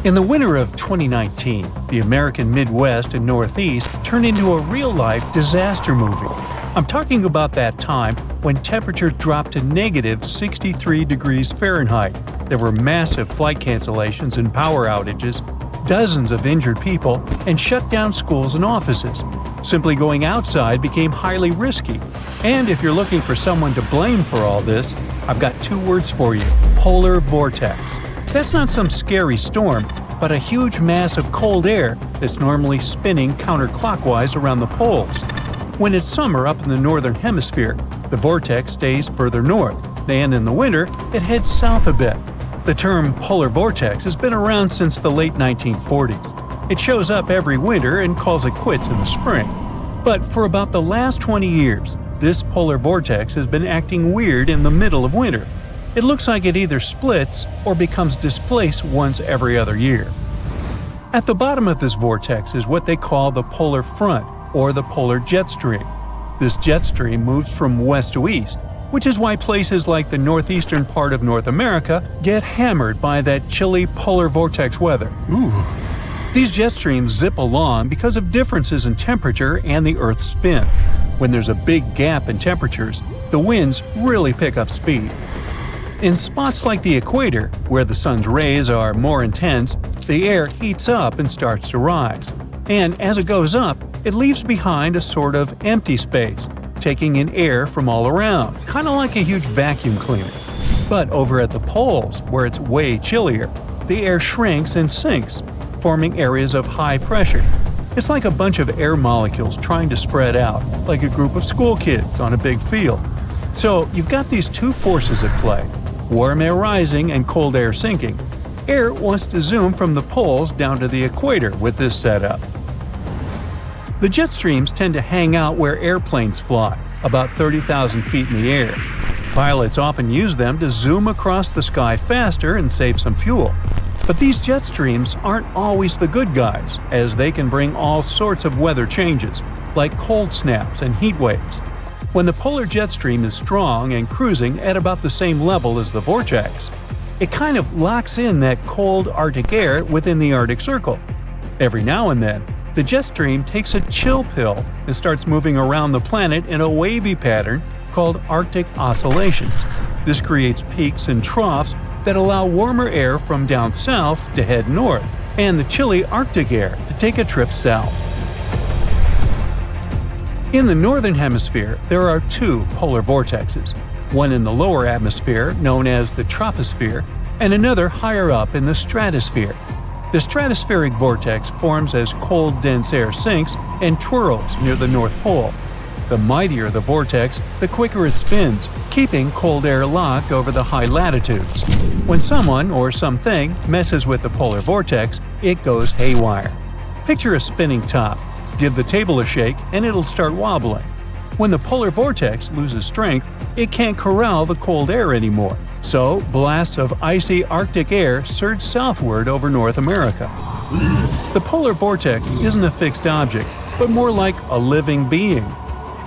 In the winter of 2019, the American Midwest and Northeast turned into a real-life disaster movie. I'm talking about that time when temperatures dropped to negative 63 degrees Fahrenheit. There were massive flight cancellations and power outages, dozens of injured people, and shut down schools and offices. Simply going outside became highly risky. And if you're looking for someone to blame for all this, I've got two words for you: polar vortex. That's not some scary storm, but a huge mass of cold air that's normally spinning counterclockwise around the poles. When it's summer up in the northern hemisphere, the vortex stays further north, and in the winter, it heads south a bit. The term polar vortex has been around since the late 1940s. It shows up every winter and calls it quits in the spring. But for about the last 20 years, this polar vortex has been acting weird in the middle of winter. It looks like it either splits or becomes displaced once every other year. At the bottom of this vortex is what they call the polar front, or the polar jet stream. This jet stream moves from west to east, which is why places like the northeastern part of North America get hammered by that chilly polar vortex weather. Ooh. These jet streams zip along because of differences in temperature and the Earth's spin. When there's a big gap in temperatures, the winds really pick up speed. In spots like the equator, where the sun's rays are more intense, the air heats up and starts to rise. And as it goes up, it leaves behind a sort of empty space, taking in air from all around, kind of like a huge vacuum cleaner. But over at the poles, where it's way chillier, the air shrinks and sinks, forming areas of high pressure. It's like a bunch of air molecules trying to spread out, like a group of school kids on a big field. So you've got these two forces at play: warm air rising and cold air sinking. Air wants to zoom from the poles down to the equator with this setup. The jet streams tend to hang out where airplanes fly, about 30,000 feet in the air. Pilots often use them to zoom across the sky faster and save some fuel. But these jet streams aren't always the good guys, as they can bring all sorts of weather changes, like cold snaps and heat waves. When the polar jet stream is strong and cruising at about the same level as the vortex, it kind of locks in that cold Arctic air within the Arctic Circle. Every now and then, the jet stream takes a chill pill and starts moving around the planet in a wavy pattern called Arctic oscillations. This creates peaks and troughs that allow warmer air from down south to head north, and the chilly Arctic air to take a trip south. In the northern hemisphere, there are two polar vortexes, one in the lower atmosphere known as the troposphere, and another higher up in the stratosphere. The stratospheric vortex forms as cold, dense air sinks and twirls near the North Pole. The mightier the vortex, the quicker it spins, keeping cold air locked over the high latitudes. When someone or something messes with the polar vortex, it goes haywire. Picture a spinning top. Give the table a shake and it'll start wobbling. When the polar vortex loses strength, it can't corral the cold air anymore. So, blasts of icy Arctic air surge southward over North America. The polar vortex isn't a fixed object, but more like a living being.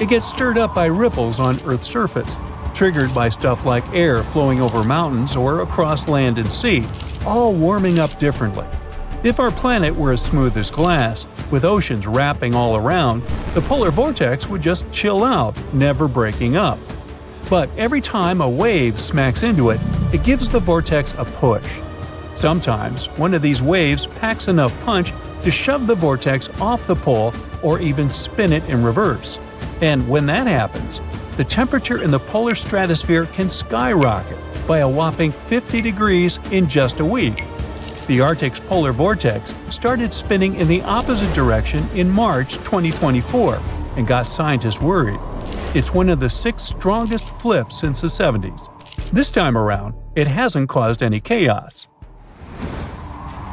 It gets stirred up by ripples on Earth's surface, triggered by stuff like air flowing over mountains or across land and sea, all warming up differently. If our planet were as smooth as glass, with oceans wrapping all around, the polar vortex would just chill out, never breaking up. But every time a wave smacks into it, it gives the vortex a push. Sometimes, one of these waves packs enough punch to shove the vortex off the pole or even spin it in reverse. And when that happens, the temperature in the polar stratosphere can skyrocket by a whopping 50 degrees in just a week. The Arctic's polar vortex started spinning in the opposite direction in March 2024 and got scientists worried. It's one of the 6 strongest flips since the 70s. This time around, it hasn't caused any chaos.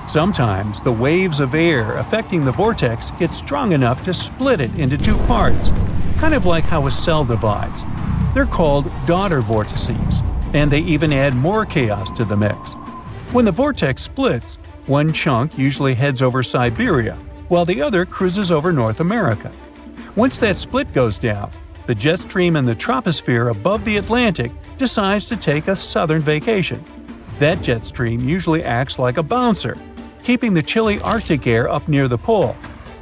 Sometimes the waves of air affecting the vortex get strong enough to split it into 2 parts, kind of like how a cell divides. They're called daughter vortices, and they even add more chaos to the mix. When the vortex splits, one chunk usually heads over Siberia, while the other cruises over North America. Once that split goes down, the jet stream in the troposphere above the Atlantic decides to take a southern vacation. That jet stream usually acts like a bouncer, keeping the chilly Arctic air up near the pole.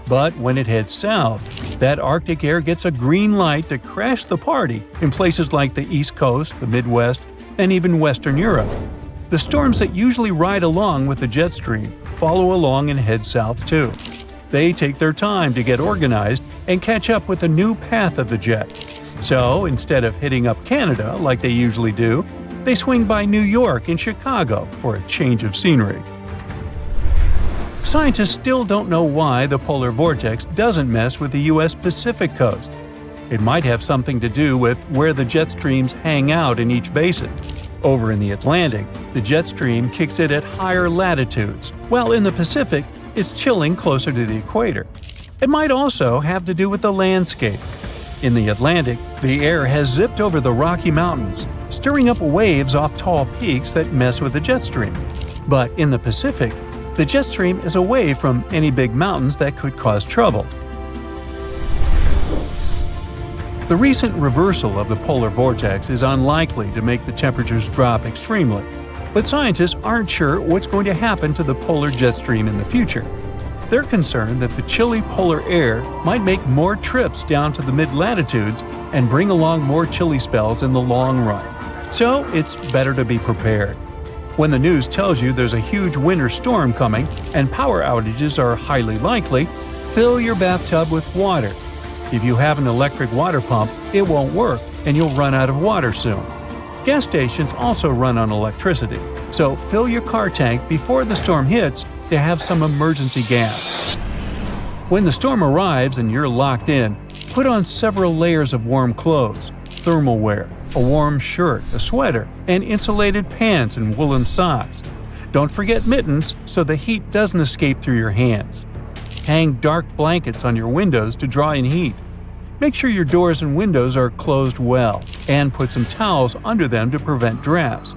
But when it heads south, that Arctic air gets a green light to crash the party in places like the East Coast, the Midwest, and even Western Europe. The storms that usually ride along with the jet stream follow along and head south too. They take their time to get organized and catch up with the new path of the jet. So, instead of hitting up Canada like they usually do, they swing by New York and Chicago for a change of scenery. Scientists still don't know why the polar vortex doesn't mess with the U.S. Pacific coast. It might have something to do with where the jet streams hang out in each basin. Over in the Atlantic, the jet stream kicks it at higher latitudes, while in the Pacific, it's chilling closer to the equator. It might also have to do with the landscape. In the Atlantic, the air has zipped over the Rocky Mountains, stirring up waves off tall peaks that mess with the jet stream. But in the Pacific, the jet stream is away from any big mountains that could cause trouble. The recent reversal of the polar vortex is unlikely to make the temperatures drop extremely, but scientists aren't sure what's going to happen to the polar jet stream in the future. They're concerned that the chilly polar air might make more trips down to the mid-latitudes and bring along more chilly spells in the long run. So it's better to be prepared. When the news tells you there's a huge winter storm coming and power outages are highly likely, fill your bathtub with water. If you have an electric water pump, it won't work and you'll run out of water soon. Gas stations also run on electricity, so fill your car tank before the storm hits to have some emergency gas. When the storm arrives and you're locked in, put on several layers of warm clothes, thermal wear, a warm shirt, a sweater, and insulated pants and woolen socks. Don't forget mittens so the heat doesn't escape through your hands. Hang dark blankets on your windows to draw in heat. Make sure your doors and windows are closed well, and put some towels under them to prevent drafts.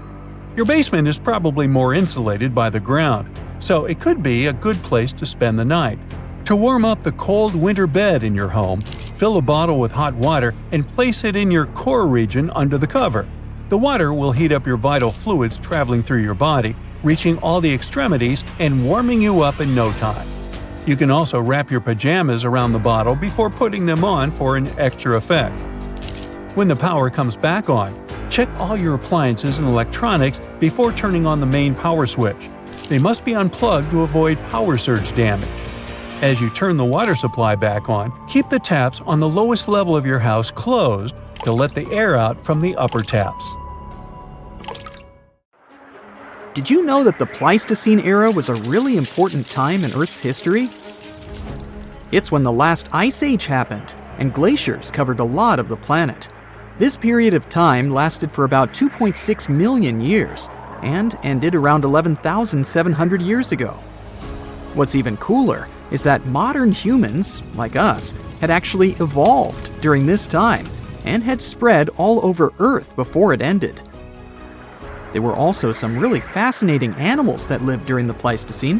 Your basement is probably more insulated by the ground, so it could be a good place to spend the night. To warm up the cold winter bed in your home, fill a bottle with hot water and place it in your core region under the cover. The water will heat up your vital fluids traveling through your body, reaching all the extremities and warming you up in no time. You can also wrap your pajamas around the bottle before putting them on for an extra effect. When the power comes back on, check all your appliances and electronics before turning on the main power switch. They must be unplugged to avoid power surge damage. As you turn the water supply back on, keep the taps on the lowest level of your house closed to let the air out from the upper taps. Did you know that the Pleistocene era was a really important time in Earth's history? It's when the last ice age happened, and glaciers covered a lot of the planet. This period of time lasted for about 2.6 million years, and ended around 11,700 years ago. What's even cooler is that modern humans, like us, had actually evolved during this time, and had spread all over Earth before it ended. There were also some really fascinating animals that lived during the Pleistocene,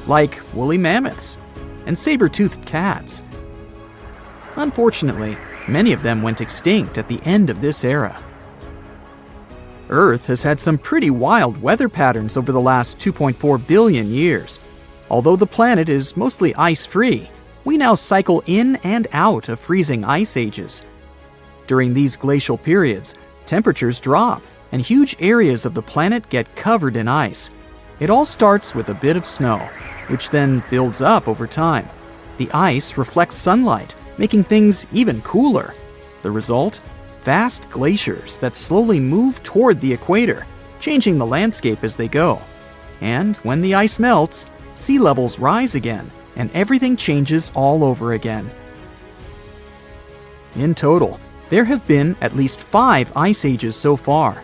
like woolly mammoths and saber-toothed cats. Unfortunately, many of them went extinct at the end of this era. Earth has had some pretty wild weather patterns over the last 2.4 billion years. Although the planet is mostly ice-free, we now cycle in and out of freezing ice ages. During these glacial periods, temperatures drop, and huge areas of the planet get covered in ice. It all starts with a bit of snow, which then builds up over time. The ice reflects sunlight, making things even cooler. The result? Vast glaciers that slowly move toward the equator, changing the landscape as they go. And when the ice melts, sea levels rise again, and everything changes all over again. In total, there have been at least 5 ice ages so far.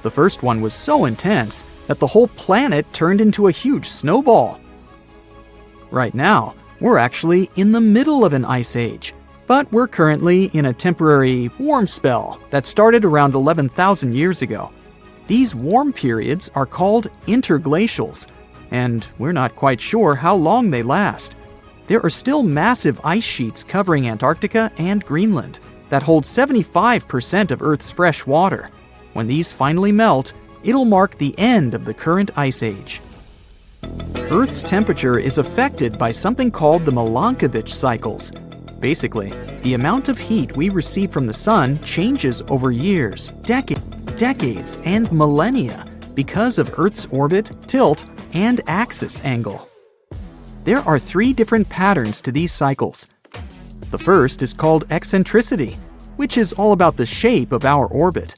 The first one was so intense that the whole planet turned into a huge snowball. Right now, we're actually in the middle of an ice age, but we're currently in a temporary warm spell that started around 11,000 years ago. These warm periods are called interglacials, and we're not quite sure how long they last. There are still massive ice sheets covering Antarctica and Greenland that hold 75% of Earth's fresh water. When these finally melt, it'll mark the end of the current ice age. Earth's temperature is affected by something called the Milankovitch cycles. Basically, the amount of heat we receive from the sun changes over years, decades, and millennia because of Earth's orbit, tilt, and axis angle. There are 3 different patterns to these cycles. The first is called eccentricity, which is all about the shape of our orbit.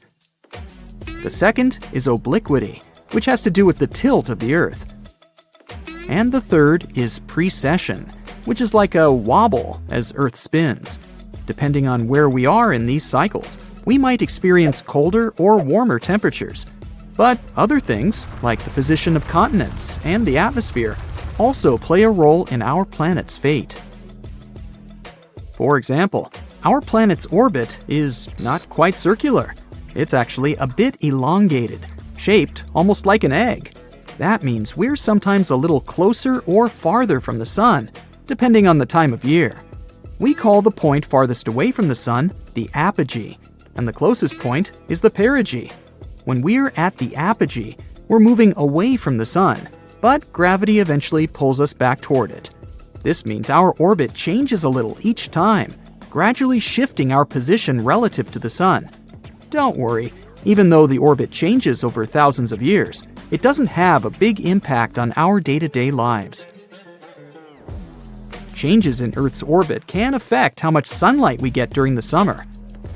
The second is obliquity, which has to do with the tilt of the Earth. And the third is precession, which is like a wobble as Earth spins. Depending on where we are in these cycles, we might experience colder or warmer temperatures. But other things, like the position of continents and the atmosphere, also play a role in our planet's fate. For example, our planet's orbit is not quite circular. It's actually a bit elongated, shaped almost like an egg. That means we're sometimes a little closer or farther from the sun, depending on the time of year. We call the point farthest away from the sun the apogee, and the closest point is the perigee. When we're at the apogee, we're moving away from the sun, but gravity eventually pulls us back toward it. This means our orbit changes a little each time, gradually shifting our position relative to the sun. Don't worry, even though the orbit changes over thousands of years, it doesn't have a big impact on our day-to-day lives. Changes in Earth's orbit can affect how much sunlight we get during the summer.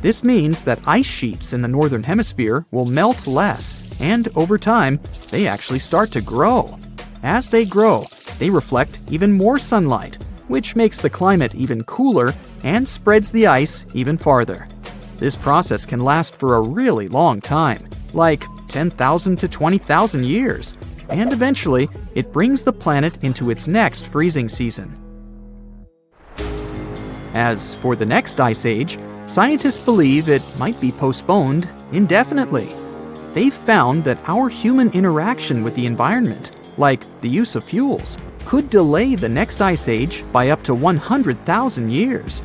This means that ice sheets in the northern hemisphere will melt less, and over time, they actually start to grow. As they grow, they reflect even more sunlight, which makes the climate even cooler and spreads the ice even farther. This process can last for a really long time, like 10,000 to 20,000 years, and eventually it brings the planet into its next freezing season. As for the next ice age, scientists believe it might be postponed indefinitely. They've found that our human interaction with the environment, like the use of fuels, could delay the next ice age by up to 100,000 years.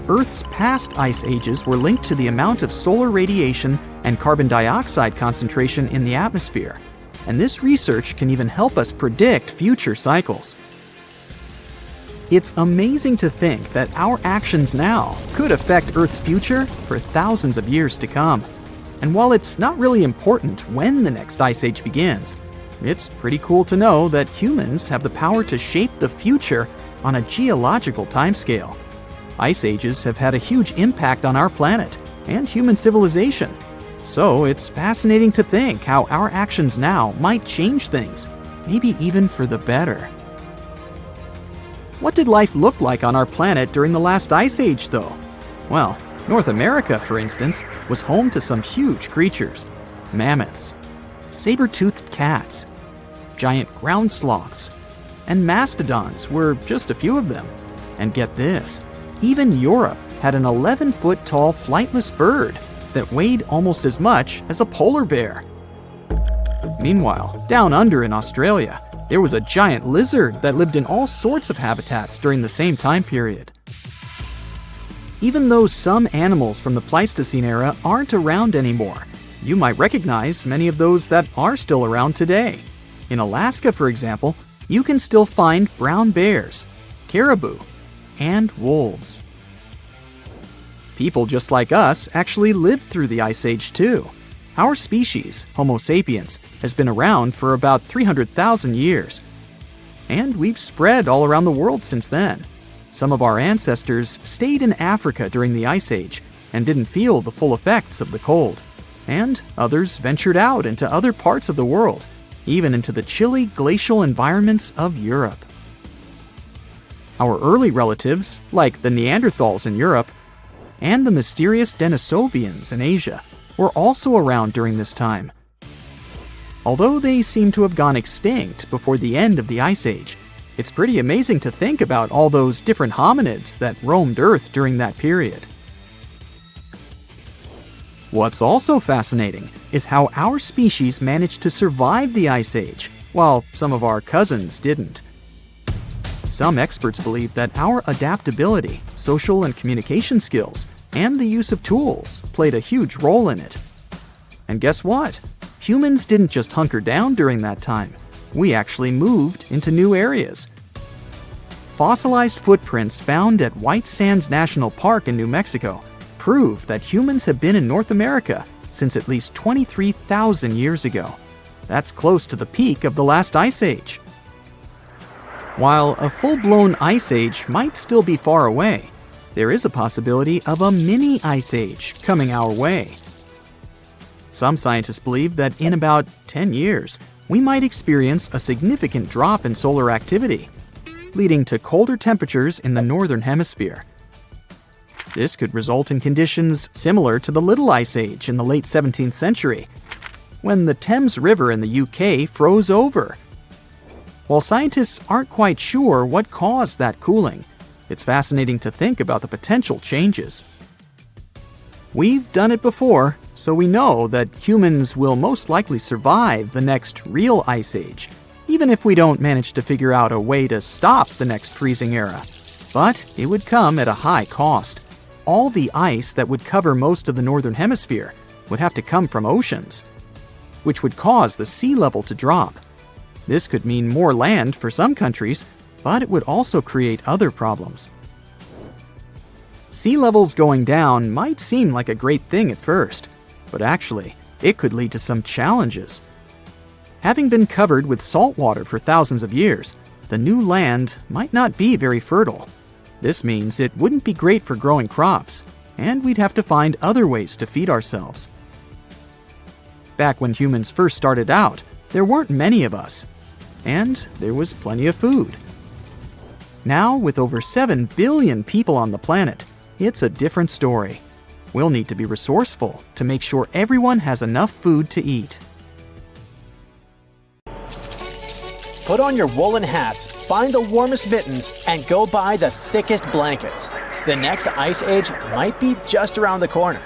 Earth's past ice ages were linked to the amount of solar radiation and carbon dioxide concentration in the atmosphere, and this research can even help us predict future cycles. It's amazing to think that our actions now could affect Earth's future for thousands of years to come. And while it's not really important when the next ice age begins, it's pretty cool to know that humans have the power to shape the future on a geological timescale. Ice ages have had a huge impact on our planet and human civilization. So it's fascinating to think how our actions now might change things, maybe even for the better. What did life look like on our planet during the last ice age, though? Well, North America, for instance, was home to some huge creatures. Mammoths, saber-toothed cats, giant ground sloths, and mastodons were just a few of them. And get this, even Europe had an 11-foot tall flightless bird that weighed almost as much as a polar bear. Meanwhile, down under in Australia, there was a giant lizard that lived in all sorts of habitats during the same time period. Even though some animals from the Pleistocene era aren't around anymore, you might recognize many of those that are still around today. In Alaska, for example, you can still find brown bears, caribou, and wolves. People just like us actually lived through the Ice Age too. Our species, Homo sapiens, has been around for about 300,000 years. And we've spread all around the world since then. Some of our ancestors stayed in Africa during the Ice Age and didn't feel the full effects of the cold. And others ventured out into other parts of the world, even into the chilly glacial environments of Europe. Our early relatives, like the Neanderthals in Europe, and the mysterious Denisovians in Asia, were also around during this time. Although they seem to have gone extinct before the end of the Ice Age, it's pretty amazing to think about all those different hominids that roamed Earth during that period. What's also fascinating is how our species managed to survive the Ice Age, while some of our cousins didn't. Some experts believe that our adaptability, social and communication skills, and the use of tools played a huge role in it. And guess what? Humans didn't just hunker down during that time. We actually moved into new areas. Fossilized footprints found at White Sands National Park in New Mexico prove that humans have been in North America since at least 23,000 years ago. That's close to the peak of the last ice age. While a full-blown ice age might still be far away, there is a possibility of a mini ice age coming our way. Some scientists believe that in about 10 years, we might experience a significant drop in solar activity, leading to colder temperatures in the northern hemisphere. This could result in conditions similar to the Little Ice Age in the late 17th century, when the Thames River in the UK froze over. While scientists aren't quite sure what caused that cooling, it's fascinating to think about the potential changes. We've done it before, so we know that humans will most likely survive the next real ice age, even if we don't manage to figure out a way to stop the next freezing era. But it would come at a high cost. All the ice that would cover most of the northern hemisphere would have to come from oceans, which would cause the sea level to drop. This could mean more land for some countries, but it would also create other problems. Sea levels going down might seem like a great thing at first, but actually, it could lead to some challenges. Having been covered with salt water for thousands of years, the new land might not be very fertile. This means it wouldn't be great for growing crops, and we'd have to find other ways to feed ourselves. Back when humans first started out, there weren't many of us, and there was plenty of food. Now, with over 7 billion people on the planet, it's a different story. We'll need to be resourceful to make sure everyone has enough food to eat. Put on your woolen hats, find the warmest mittens, and go buy the thickest blankets. The next ice age might be just around the corner.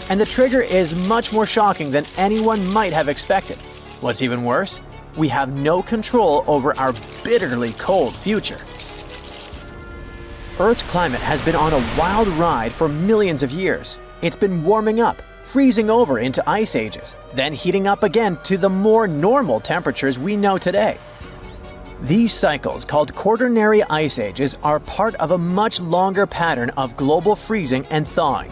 And the trigger is much more shocking than anyone might have expected. What's even worse? We have no control over our bitterly cold future. Earth's climate has been on a wild ride for millions of years. It's been warming up, freezing over into ice ages, then heating up again to the more normal temperatures we know today. These cycles, called quaternary ice ages, are part of a much longer pattern of global freezing and thawing.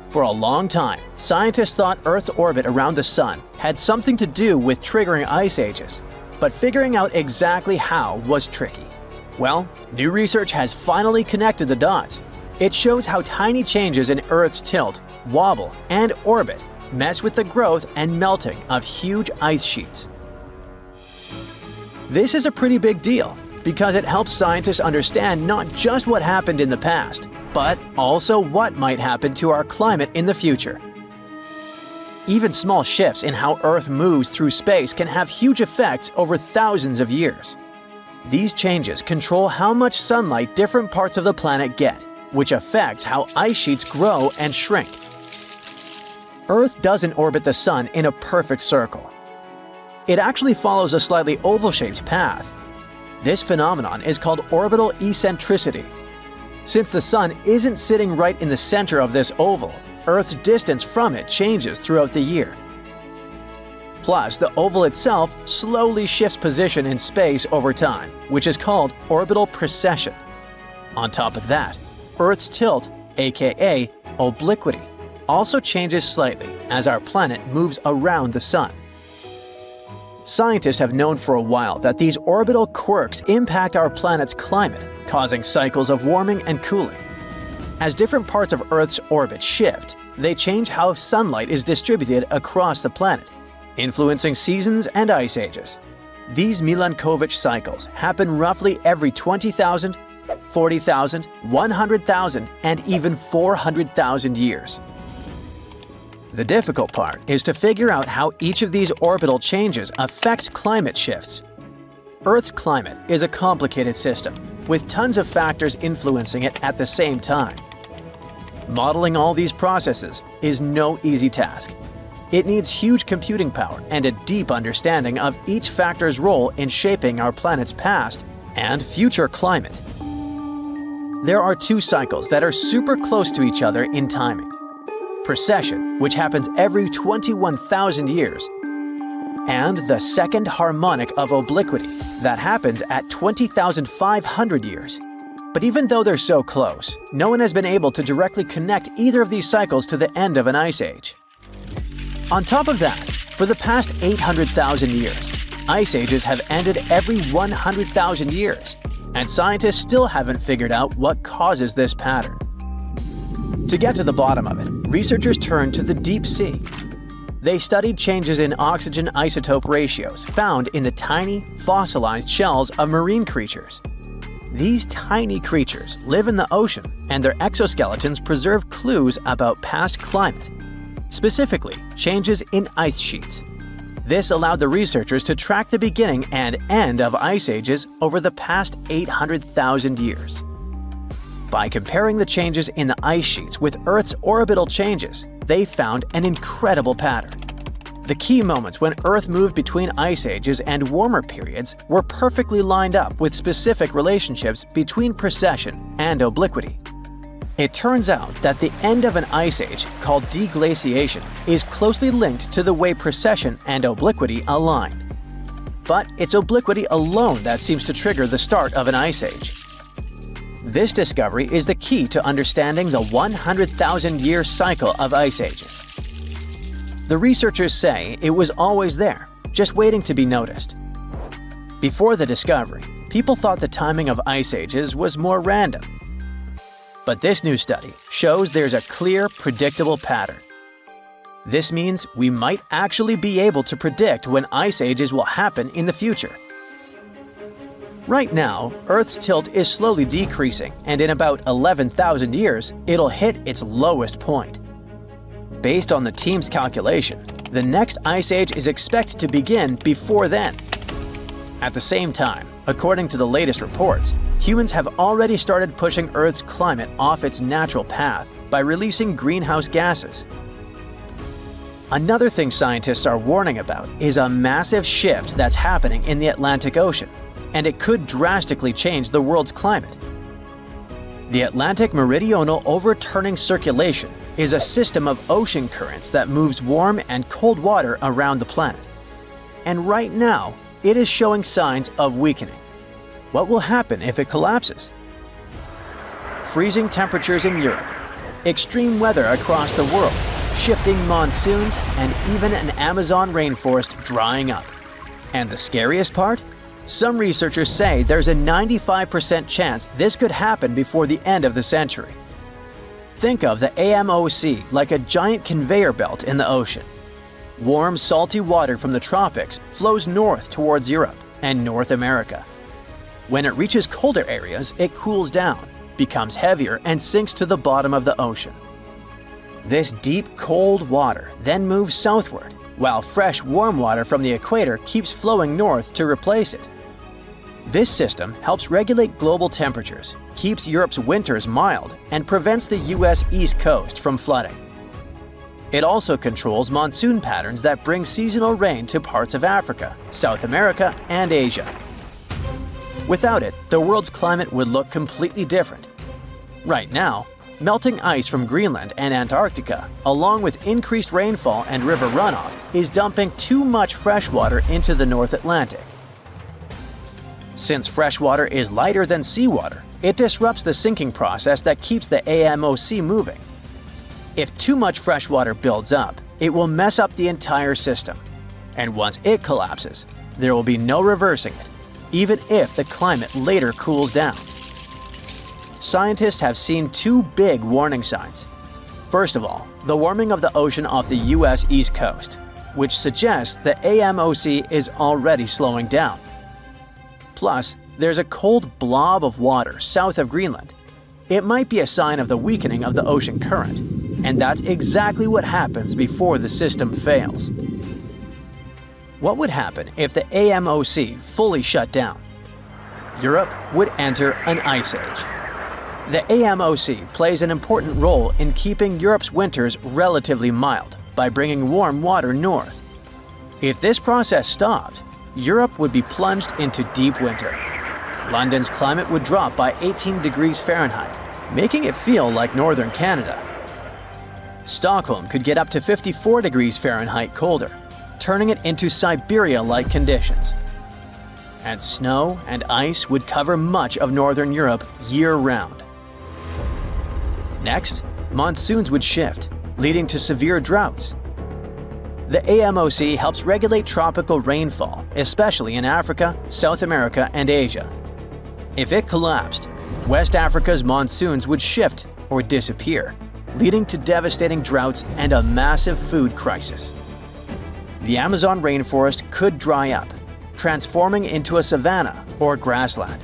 For a long time, scientists thought Earth's orbit around the Sun had something to do with triggering ice ages, but figuring out exactly how was tricky. Well, new research has finally connected the dots. It shows how tiny changes in Earth's tilt, wobble, and orbit mess with the growth and melting of huge ice sheets. This is a pretty big deal because it helps scientists understand not just what happened in the past, but also what might happen to our climate in the future. Even small shifts in how Earth moves through space can have huge effects over thousands of years. These changes control how much sunlight different parts of the planet get, which affects how ice sheets grow and shrink. Earth doesn't orbit the Sun in a perfect circle. It actually follows a slightly oval-shaped path. This phenomenon is called orbital eccentricity. Since the Sun isn't sitting right in the center of this oval, Earth's distance from it changes throughout the year. Plus, the oval itself slowly shifts position in space over time, which is called orbital precession. On top of that, Earth's tilt, aka obliquity, also changes slightly as our planet moves around the Sun. Scientists have known for a while that these orbital quirks impact our planet's climate, causing cycles of warming and cooling. As different parts of Earth's orbit shift, they change how sunlight is distributed across the planet, influencing seasons and ice ages. These Milankovitch cycles happen roughly every 20,000, 40,000, 100,000, and even 400,000 years. The difficult part is to figure out how each of these orbital changes affects climate shifts. Earth's climate is a complicated system, with tons of factors influencing it at the same time. Modeling all these processes is no easy task. It needs huge computing power and a deep understanding of each factor's role in shaping our planet's past and future climate. There are two cycles that are super close to each other in timing. Precession, which happens every 21,000 years, and the second harmonic of obliquity that happens at 20,500 years. But even though they're so close, no one has been able to directly connect either of these cycles to the end of an ice age. On top of that, for the past 800,000 years, ice ages have ended every 100,000 years, and scientists still haven't figured out what causes this pattern. To get to the bottom of it, researchers turned to the deep sea. They studied changes in oxygen isotope ratios found in the tiny, fossilized shells of marine creatures. These tiny creatures live in the ocean, and their exoskeletons preserve clues about past climate, specifically changes in ice sheets. This allowed the researchers to track the beginning and end of ice ages over the past 800,000 years. By comparing the changes in the ice sheets with Earth's orbital changes, they found an incredible pattern. The key moments when Earth moved between ice ages and warmer periods were perfectly lined up with specific relationships between precession and obliquity. It turns out that the end of an ice age, called deglaciation, is closely linked to the way precession and obliquity align. But it's obliquity alone that seems to trigger the start of an ice age. This discovery is the key to understanding the 100,000-year cycle of ice ages. The researchers say it was always there, just waiting to be noticed. Before the discovery, people thought the timing of ice ages was more random. But this new study shows there's a clear, predictable pattern. This means we might actually be able to predict when ice ages will happen in the future. Right now, Earth's tilt is slowly decreasing, and in about 11,000 years, it'll hit its lowest point. Based on the team's calculation, the next ice age is expected to begin before then. At the same time, according to the latest reports, humans have already started pushing Earth's climate off its natural path by releasing greenhouse gases. Another thing scientists are warning about is a massive shift that's happening in the Atlantic Ocean, and it could drastically change the world's climate. The Atlantic Meridional Overturning Circulation is a system of ocean currents that moves warm and cold water around the planet. And right now, it is showing signs of weakening. What will happen if it collapses? Freezing temperatures in Europe, extreme weather across the world, shifting monsoons, and even an Amazon rainforest drying up. And the scariest part? Some researchers say there's a 95% chance this could happen before the end of the century. Think of the AMOC like a giant conveyor belt in the ocean. Warm, salty water from the tropics flows north towards Europe and North America. When it reaches colder areas, it cools down, becomes heavier, and sinks to the bottom of the ocean. This deep, cold water then moves southward, while fresh, warm water from the equator keeps flowing north to replace it. This system helps regulate global temperatures, keeps Europe's winters mild, and prevents the US East Coast from flooding. It also controls monsoon patterns that bring seasonal rain to parts of Africa, South America, and Asia. Without it, the world's climate would look completely different. Right now, melting ice from Greenland and Antarctica, along with increased rainfall and river runoff, is dumping too much fresh water into the North Atlantic. Since fresh water is lighter than seawater, it disrupts the sinking process that keeps the AMOC moving. If too much fresh water builds up, it will mess up the entire system. And once it collapses, there will be no reversing it, even if the climate later cools down. Scientists have seen two big warning signs. First of all, the warming of the ocean off the US East Coast, which suggests the AMOC is already slowing down. Plus, there's a cold blob of water south of Greenland. It might be a sign of the weakening of the ocean current, and that's exactly what happens before the system fails. What would happen if the AMOC fully shut down? Europe would enter an ice age. The AMOC plays an important role in keeping Europe's winters relatively mild by bringing warm water north. If this process stopped, Europe would be plunged into deep winter. London's climate would drop by 18 degrees Fahrenheit, making it feel like northern Canada. Stockholm could get up to 54 degrees Fahrenheit colder. turning it into Siberia-like conditions. And snow and ice would cover much of northern Europe year-round. Next, monsoons would shift, leading to severe droughts. The AMOC helps regulate tropical rainfall, especially in Africa, South America, and Asia. If it collapsed, West Africa's monsoons would shift or disappear, leading to devastating droughts and a massive food crisis. The Amazon rainforest could dry up, transforming into a savanna or grassland.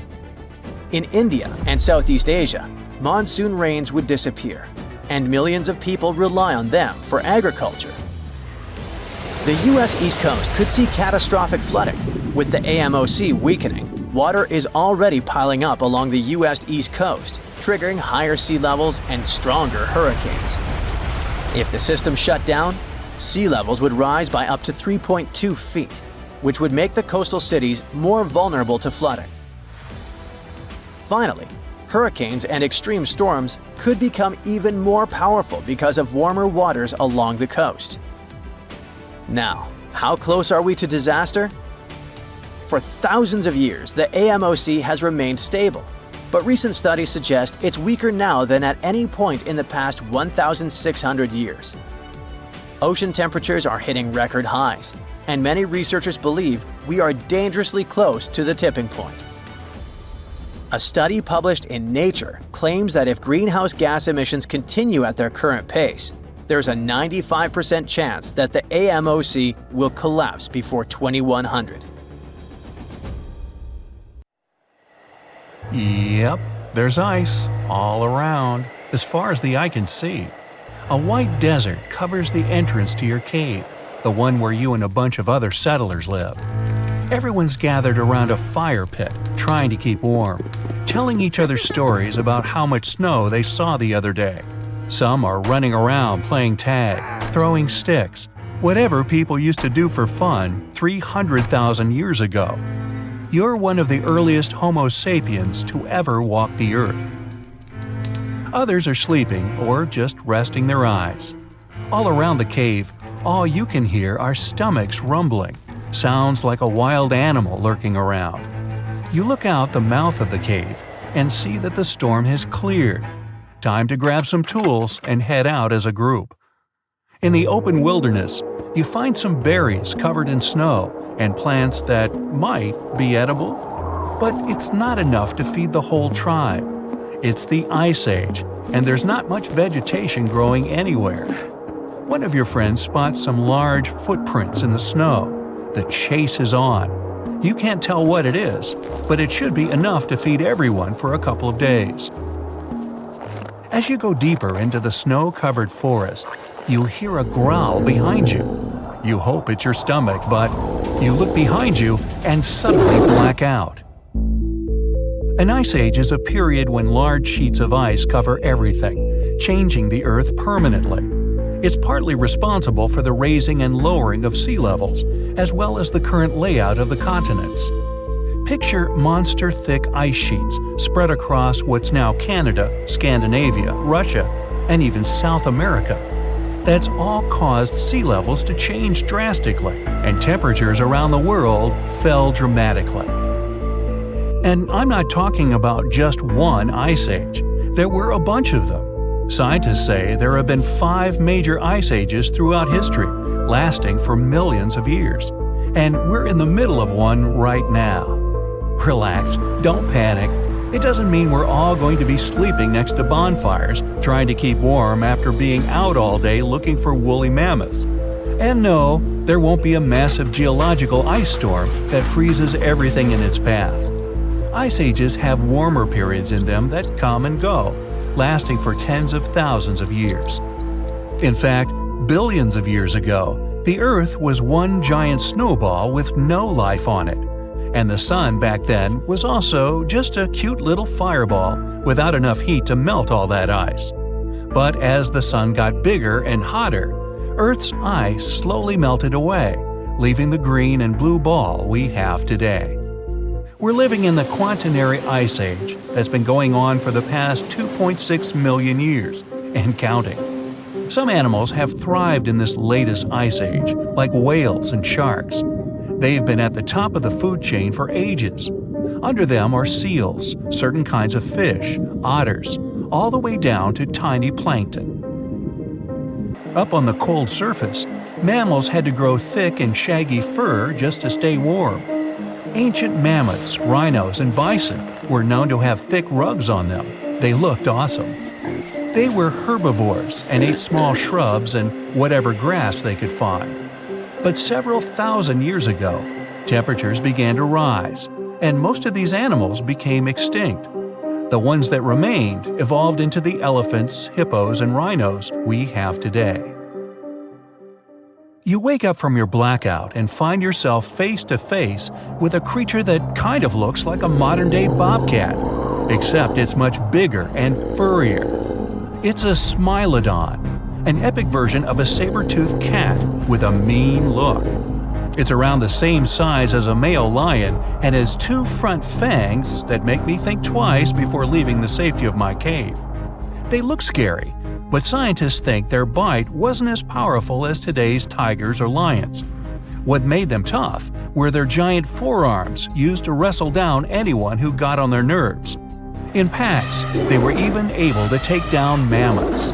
In India and Southeast Asia, monsoon rains would disappear, and millions of people rely on them for agriculture. The U.S. East Coast could see catastrophic flooding. With the AMOC weakening, water is already piling up along the U.S. East Coast, triggering higher sea levels and stronger hurricanes. If the system shut down, sea levels would rise by up to 3.2 feet, which would make the coastal cities more vulnerable to flooding. Finally, hurricanes and extreme storms could become even more powerful because of warmer waters along the coast. Now, how close are we to disaster? For thousands of years, the AMOC has remained stable, but recent studies suggest it's weaker now than at any point in the past 1,600 years. Ocean temperatures are hitting record highs, and many researchers believe we are dangerously close to the tipping point. A study published in Nature claims that if greenhouse gas emissions continue at their current pace, there's a 95% chance that the AMOC will collapse before 2100. Yep, there's ice all around, as far as the eye can see. A white desert covers the entrance to your cave, the one where you and a bunch of other settlers live. Everyone's gathered around a fire pit, trying to keep warm, telling each other stories about how much snow they saw the other day. Some are running around playing tag, throwing sticks, whatever people used to do for fun 300,000 years ago. You're one of the earliest Homo sapiens to ever walk the earth. Others are sleeping or just resting their eyes. All around the cave, all you can hear are stomachs rumbling, sounds like a wild animal lurking around. You look out the mouth of the cave and see that the storm has cleared. Time to grab some tools and head out as a group. In the open wilderness, you find some berries covered in snow and plants that might be edible. But it's not enough to feed the whole tribe. It's the Ice Age, and there's not much vegetation growing anywhere. One of your friends spots some large footprints in the snow. The chase is on. You can't tell what it is, but it should be enough to feed everyone for a couple of days. As you go deeper into the snow-covered forest, you hear a growl behind you. You hope it's your stomach, but you look behind you and suddenly black out. An ice age is a period when large sheets of ice cover everything, changing the Earth permanently. It's partly responsible for the raising and lowering of sea levels, as well as the current layout of the continents. Picture monster-thick ice sheets spread across what's now Canada, Scandinavia, Russia, and even South America. That's all caused sea levels to change drastically, and temperatures around the world fell dramatically. And I'm not talking about just one ice age. There were a bunch of them. Scientists say there have been 5 major ice ages throughout history, lasting for millions of years. And we're in the middle of one right now. Relax, don't panic. It doesn't mean we're all going to be sleeping next to bonfires, trying to keep warm after being out all day looking for woolly mammoths. And no, there won't be a massive geological ice storm that freezes everything in its path. Ice ages have warmer periods in them that come and go, lasting for tens of thousands of years. In fact, billions of years ago, the Earth was one giant snowball with no life on it. And the sun back then was also just a cute little fireball without enough heat to melt all that ice. But as the sun got bigger and hotter, Earth's ice slowly melted away, leaving the green and blue ball we have today. We're living in the Quaternary Ice Age that's been going on for the past 2.6 million years, and counting. Some animals have thrived in this latest ice age, like whales and sharks. They've been at the top of the food chain for ages. Under them are seals, certain kinds of fish, otters, all the way down to tiny plankton. Up on the cold surface, mammals had to grow thick and shaggy fur just to stay warm. Ancient mammoths, rhinos, and bison were known to have thick rugs on them. They looked awesome. They were herbivores and ate small shrubs and whatever grass they could find. But several thousand years ago, temperatures began to rise, and most of these animals became extinct. The ones that remained evolved into the elephants, hippos, and rhinos we have today. You wake up from your blackout and find yourself face to face with a creature that kind of looks like a modern-day bobcat, except it's much bigger and furrier. It's a smilodon, an epic version of a saber-toothed cat with a mean look. It's around the same size as a male lion and has two front fangs that make me think twice before leaving the safety of my cave. They look scary, but scientists think their bite wasn't as powerful as today's tigers or lions. What made them tough were their giant forearms used to wrestle down anyone who got on their nerves. In packs, they were even able to take down mammoths.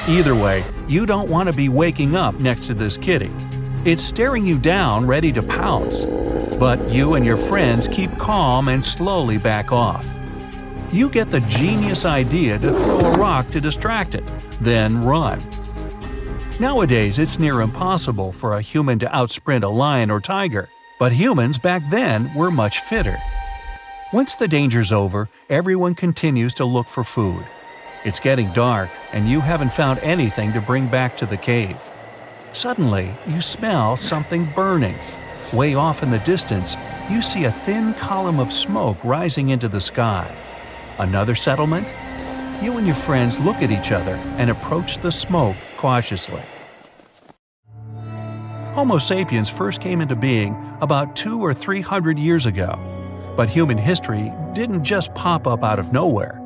Either way, you don't want to be waking up next to this kitty. It's staring you down, ready to pounce. But you and your friends keep calm and slowly back off. You get the genius idea to throw a rock to distract it, then run. Nowadays, it's near impossible for a human to outsprint a lion or tiger, but humans back then were much fitter. Once the danger's over, everyone continues to look for food. It's getting dark, and you haven't found anything to bring back to the cave. Suddenly, you smell something burning. Way off in the distance, you see a thin column of smoke rising into the sky. Another settlement? You and your friends look at each other and approach the smoke cautiously. Homo sapiens first came into being about 200 or 300 years ago, but human history didn't just pop up out of nowhere.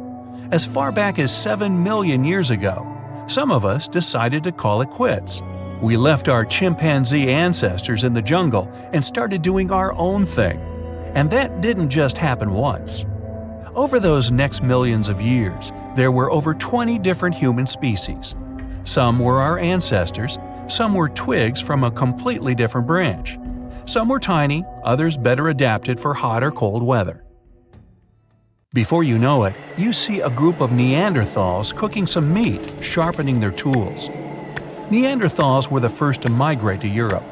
As far back as 7 million years ago, some of us decided to call it quits. We left our chimpanzee ancestors in the jungle and started doing our own thing. And that didn't just happen once. Over those next millions of years, there were over 20 different human species. Some were our ancestors, some were twigs from a completely different branch. Some were tiny, others better adapted for hot or cold weather. Before you know it, you see a group of Neanderthals cooking some meat, sharpening their tools. Neanderthals were the first to migrate to Europe.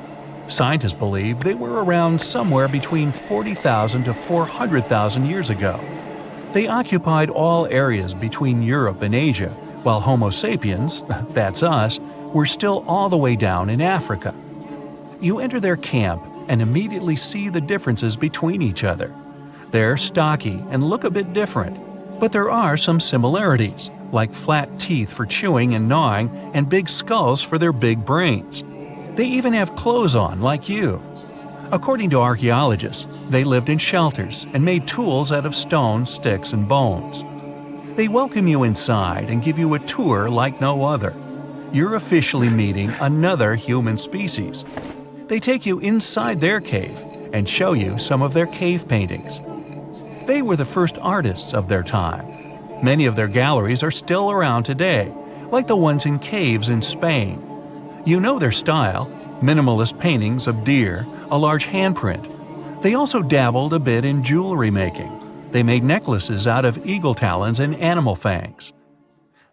Scientists believe they were around somewhere between 40,000 to 400,000 years ago. They occupied all areas between Europe and Asia, while Homo sapiens, that's us, were still all the way down in Africa. You enter their camp and immediately see the differences between each other. They're stocky and look a bit different, but there are some similarities, like flat teeth for chewing and gnawing and big skulls for their big brains. They even have clothes on like you. According to archaeologists, they lived in shelters and made tools out of stone, sticks, and bones. They welcome you inside and give you a tour like no other. You're officially meeting another human species. They take you inside their cave and show you some of their cave paintings. They were the first artists of their time. Many of their galleries are still around today, like the ones in caves in Spain. You know their style: minimalist paintings of deer, a large handprint. They also dabbled a bit in jewelry making. They made necklaces out of eagle talons and animal fangs.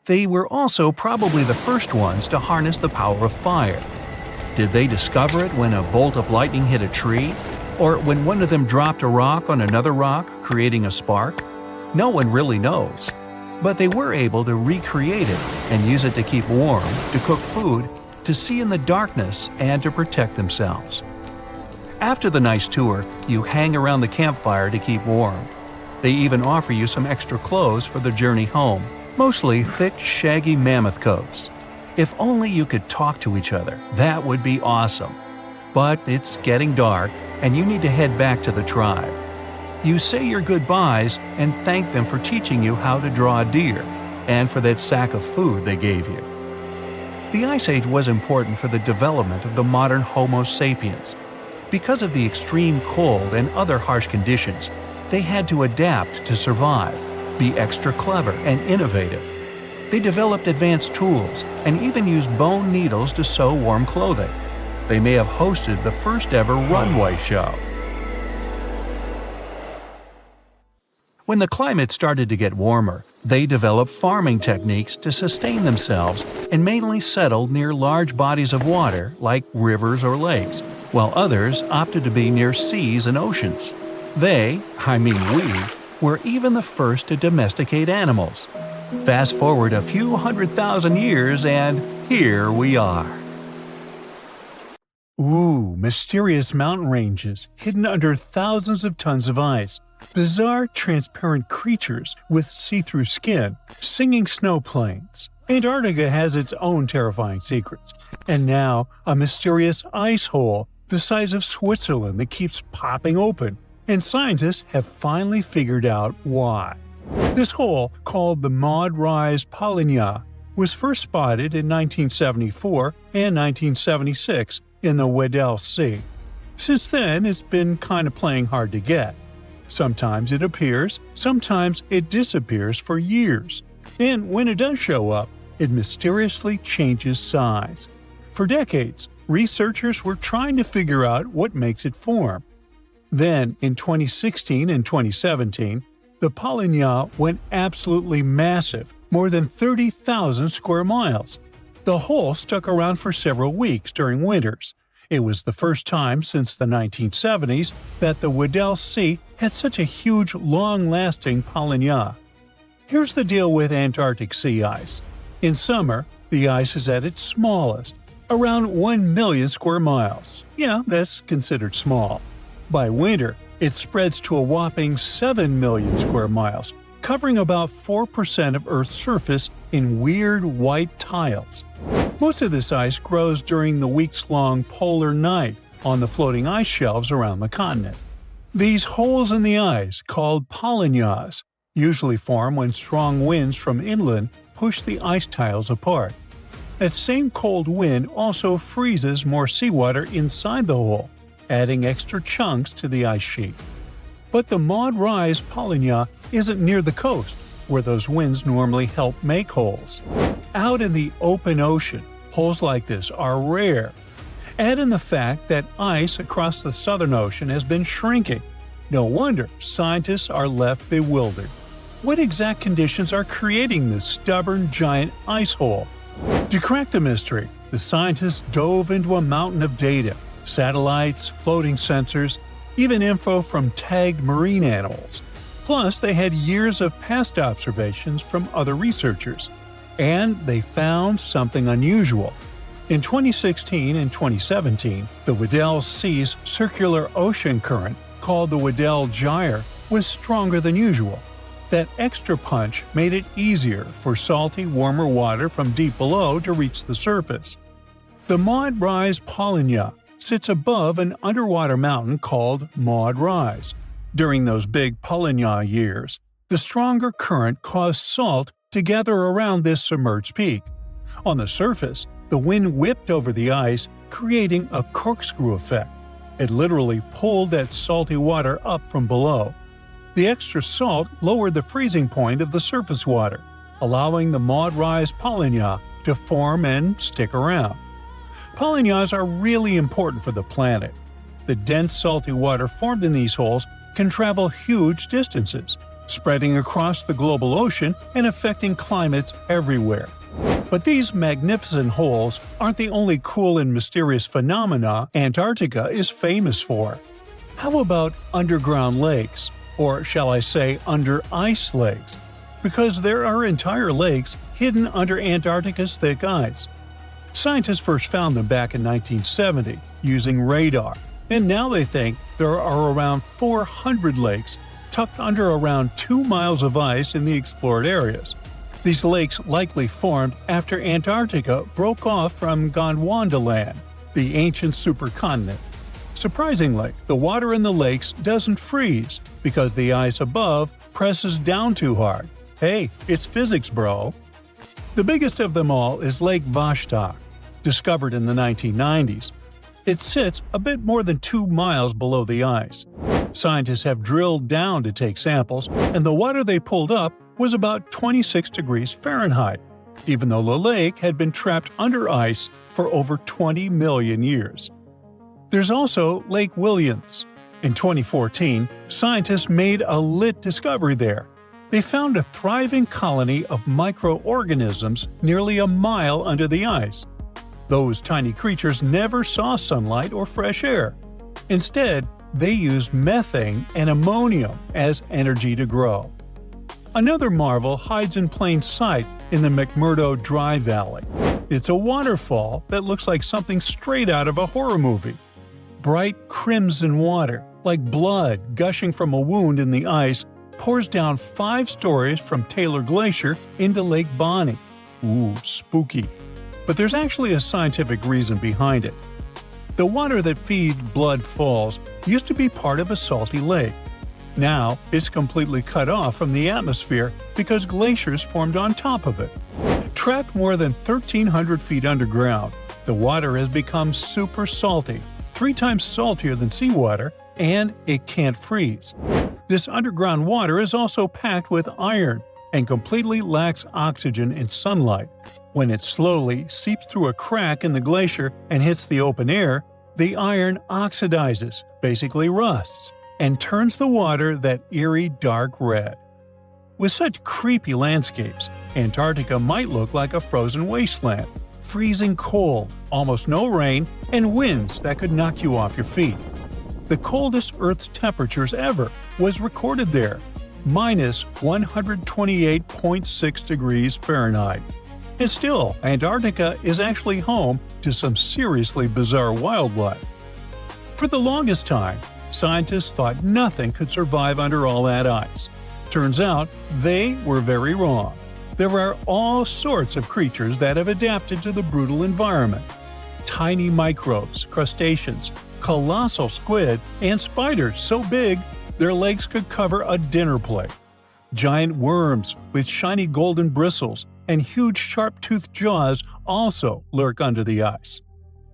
They were also probably the first ones to harness the power of fire. Did they discover it when a bolt of lightning hit a tree? Or when one of them dropped a rock on another rock, creating a spark? No one really knows. But they were able to recreate it and use it to keep warm, to cook food, to see in the darkness, and to protect themselves. After the nice tour, you hang around the campfire to keep warm. They even offer you some extra clothes for the journey home, mostly thick, shaggy mammoth coats. If only you could talk to each other, that would be awesome. But it's getting dark, and you need to head back to the tribe. You say your goodbyes and thank them for teaching you how to draw a deer, and for that sack of food they gave you. The Ice Age was important for the development of the modern Homo sapiens. Because of the extreme cold and other harsh conditions, they had to adapt to survive, be extra clever and innovative. They developed advanced tools and even used bone needles to sew warm clothing. They may have hosted the first ever runway show. When the climate started to get warmer, they developed farming techniques to sustain themselves and mainly settled near large bodies of water like rivers or lakes, while others opted to be near seas and oceans. They, we, were even the first to domesticate animals. Fast forward a few 100,000 years and here we are. Ooh, mysterious mountain ranges hidden under thousands of tons of ice. Bizarre, transparent creatures with see-through skin, singing snow plains. Antarctica has its own terrifying secrets. And now, a mysterious ice hole the size of Switzerland that keeps popping open. And scientists have finally figured out why. This hole, called the Maud Rise Polynya, was first spotted in 1974 and 1976 in the Weddell Sea. Since then, it's been kind of playing hard to get. Sometimes it appears, sometimes it disappears for years. And when it does show up, it mysteriously changes size. For decades, researchers were trying to figure out what makes it form. Then, in 2016 and 2017, the Polynya went absolutely massive, more than 30,000 square miles. The hole stuck around for several weeks during winters. It was the first time since the 1970s that the Weddell Sea had such a huge, long-lasting Polynya. Here's the deal with Antarctic sea ice. In summer, the ice is at its smallest, around 1 million square miles. Yeah, that's considered small. By winter, it spreads to a whopping 7 million square miles, covering about 4% of Earth's surface in weird white tiles. Most of this ice grows during the weeks-long polar night on the floating ice shelves around the continent. These holes in the ice, called polynyas, usually form when strong winds from inland push the ice tiles apart. That same cold wind also freezes more seawater inside the hole, adding extra chunks to the ice sheet. But the Maud Rise Polynya isn't near the coast, where those winds normally help make holes. Out in the open ocean, holes like this are rare. Add in the fact that ice across the Southern Ocean has been shrinking. No wonder scientists are left bewildered. What exact conditions are creating this stubborn giant ice hole? To crack the mystery, the scientists dove into a mountain of data, satellites, floating sensors, even info from tagged marine animals. Plus, they had years of past observations from other researchers. And they found something unusual. In 2016 and 2017, the Weddell Sea's circular ocean current, called the Weddell Gyre, was stronger than usual. That extra punch made it easier for salty, warmer water from deep below to reach the surface. The Maud Rise Polynya sits above an underwater mountain called Maud Rise. During those big Polynya years, the stronger current caused salt to gather around this submerged peak. On the surface, the wind whipped over the ice, creating a corkscrew effect. It literally pulled that salty water up from below. The extra salt lowered the freezing point of the surface water, allowing the Maud Rise Polynya to form and stick around. Polynyas are really important for the planet. The dense salty water formed in these holes can travel huge distances, spreading across the global ocean and affecting climates everywhere. But these magnificent holes aren't the only cool and mysterious phenomena Antarctica is famous for. How about underground lakes? Or shall I say under-ice lakes? Because there are entire lakes hidden under Antarctica's thick ice. Scientists first found them back in 1970 using radar, and now they think there are around 400 lakes tucked under around 2 miles of ice in the explored areas. These lakes likely formed after Antarctica broke off from Gondwanaland, the ancient supercontinent. Surprisingly, the water in the lakes doesn't freeze because the ice above presses down too hard. Hey, it's physics, bro! The biggest of them all is Lake Vostok, discovered in the 1990s. It sits a bit more than 2 miles below the ice. Scientists have drilled down to take samples, and the water they pulled up was about 26 degrees Fahrenheit, even though the lake had been trapped under ice for over 20 million years. There's also Lake Williams. In 2014, scientists made a lit discovery there. They found a thriving colony of microorganisms nearly a mile under the ice. Those tiny creatures never saw sunlight or fresh air. Instead, they used methane and ammonium as energy to grow. Another marvel hides in plain sight in the McMurdo Dry Valley. It's a waterfall that looks like something straight out of a horror movie. Bright crimson water, like blood gushing from a wound in the ice, pours down 5 stories from Taylor Glacier into Lake Bonny. Ooh, spooky. But there's actually a scientific reason behind it. The water that feeds Blood Falls used to be part of a salty lake. Now, it's completely cut off from the atmosphere because glaciers formed on top of it. Trapped more than 1,300 feet underground, the water has become super salty, 3 times saltier than seawater, and it can't freeze. This underground water is also packed with iron and completely lacks oxygen in sunlight. When it slowly seeps through a crack in the glacier and hits the open air, the iron oxidizes, basically rusts, and turns the water that eerie dark red. With such creepy landscapes, Antarctica might look like a frozen wasteland, freezing cold, almost no rain, and winds that could knock you off your feet. The coldest Earth's temperatures ever was recorded there, minus 128.6 degrees Fahrenheit. And still, Antarctica is actually home to some seriously bizarre wildlife. For the longest time, scientists thought nothing could survive under all that ice. Turns out, they were very wrong. There are all sorts of creatures that have adapted to the brutal environment. Tiny microbes, crustaceans, colossal squid, and spiders so big their legs could cover a dinner plate. Giant worms with shiny golden bristles and huge sharp-toothed jaws also lurk under the ice.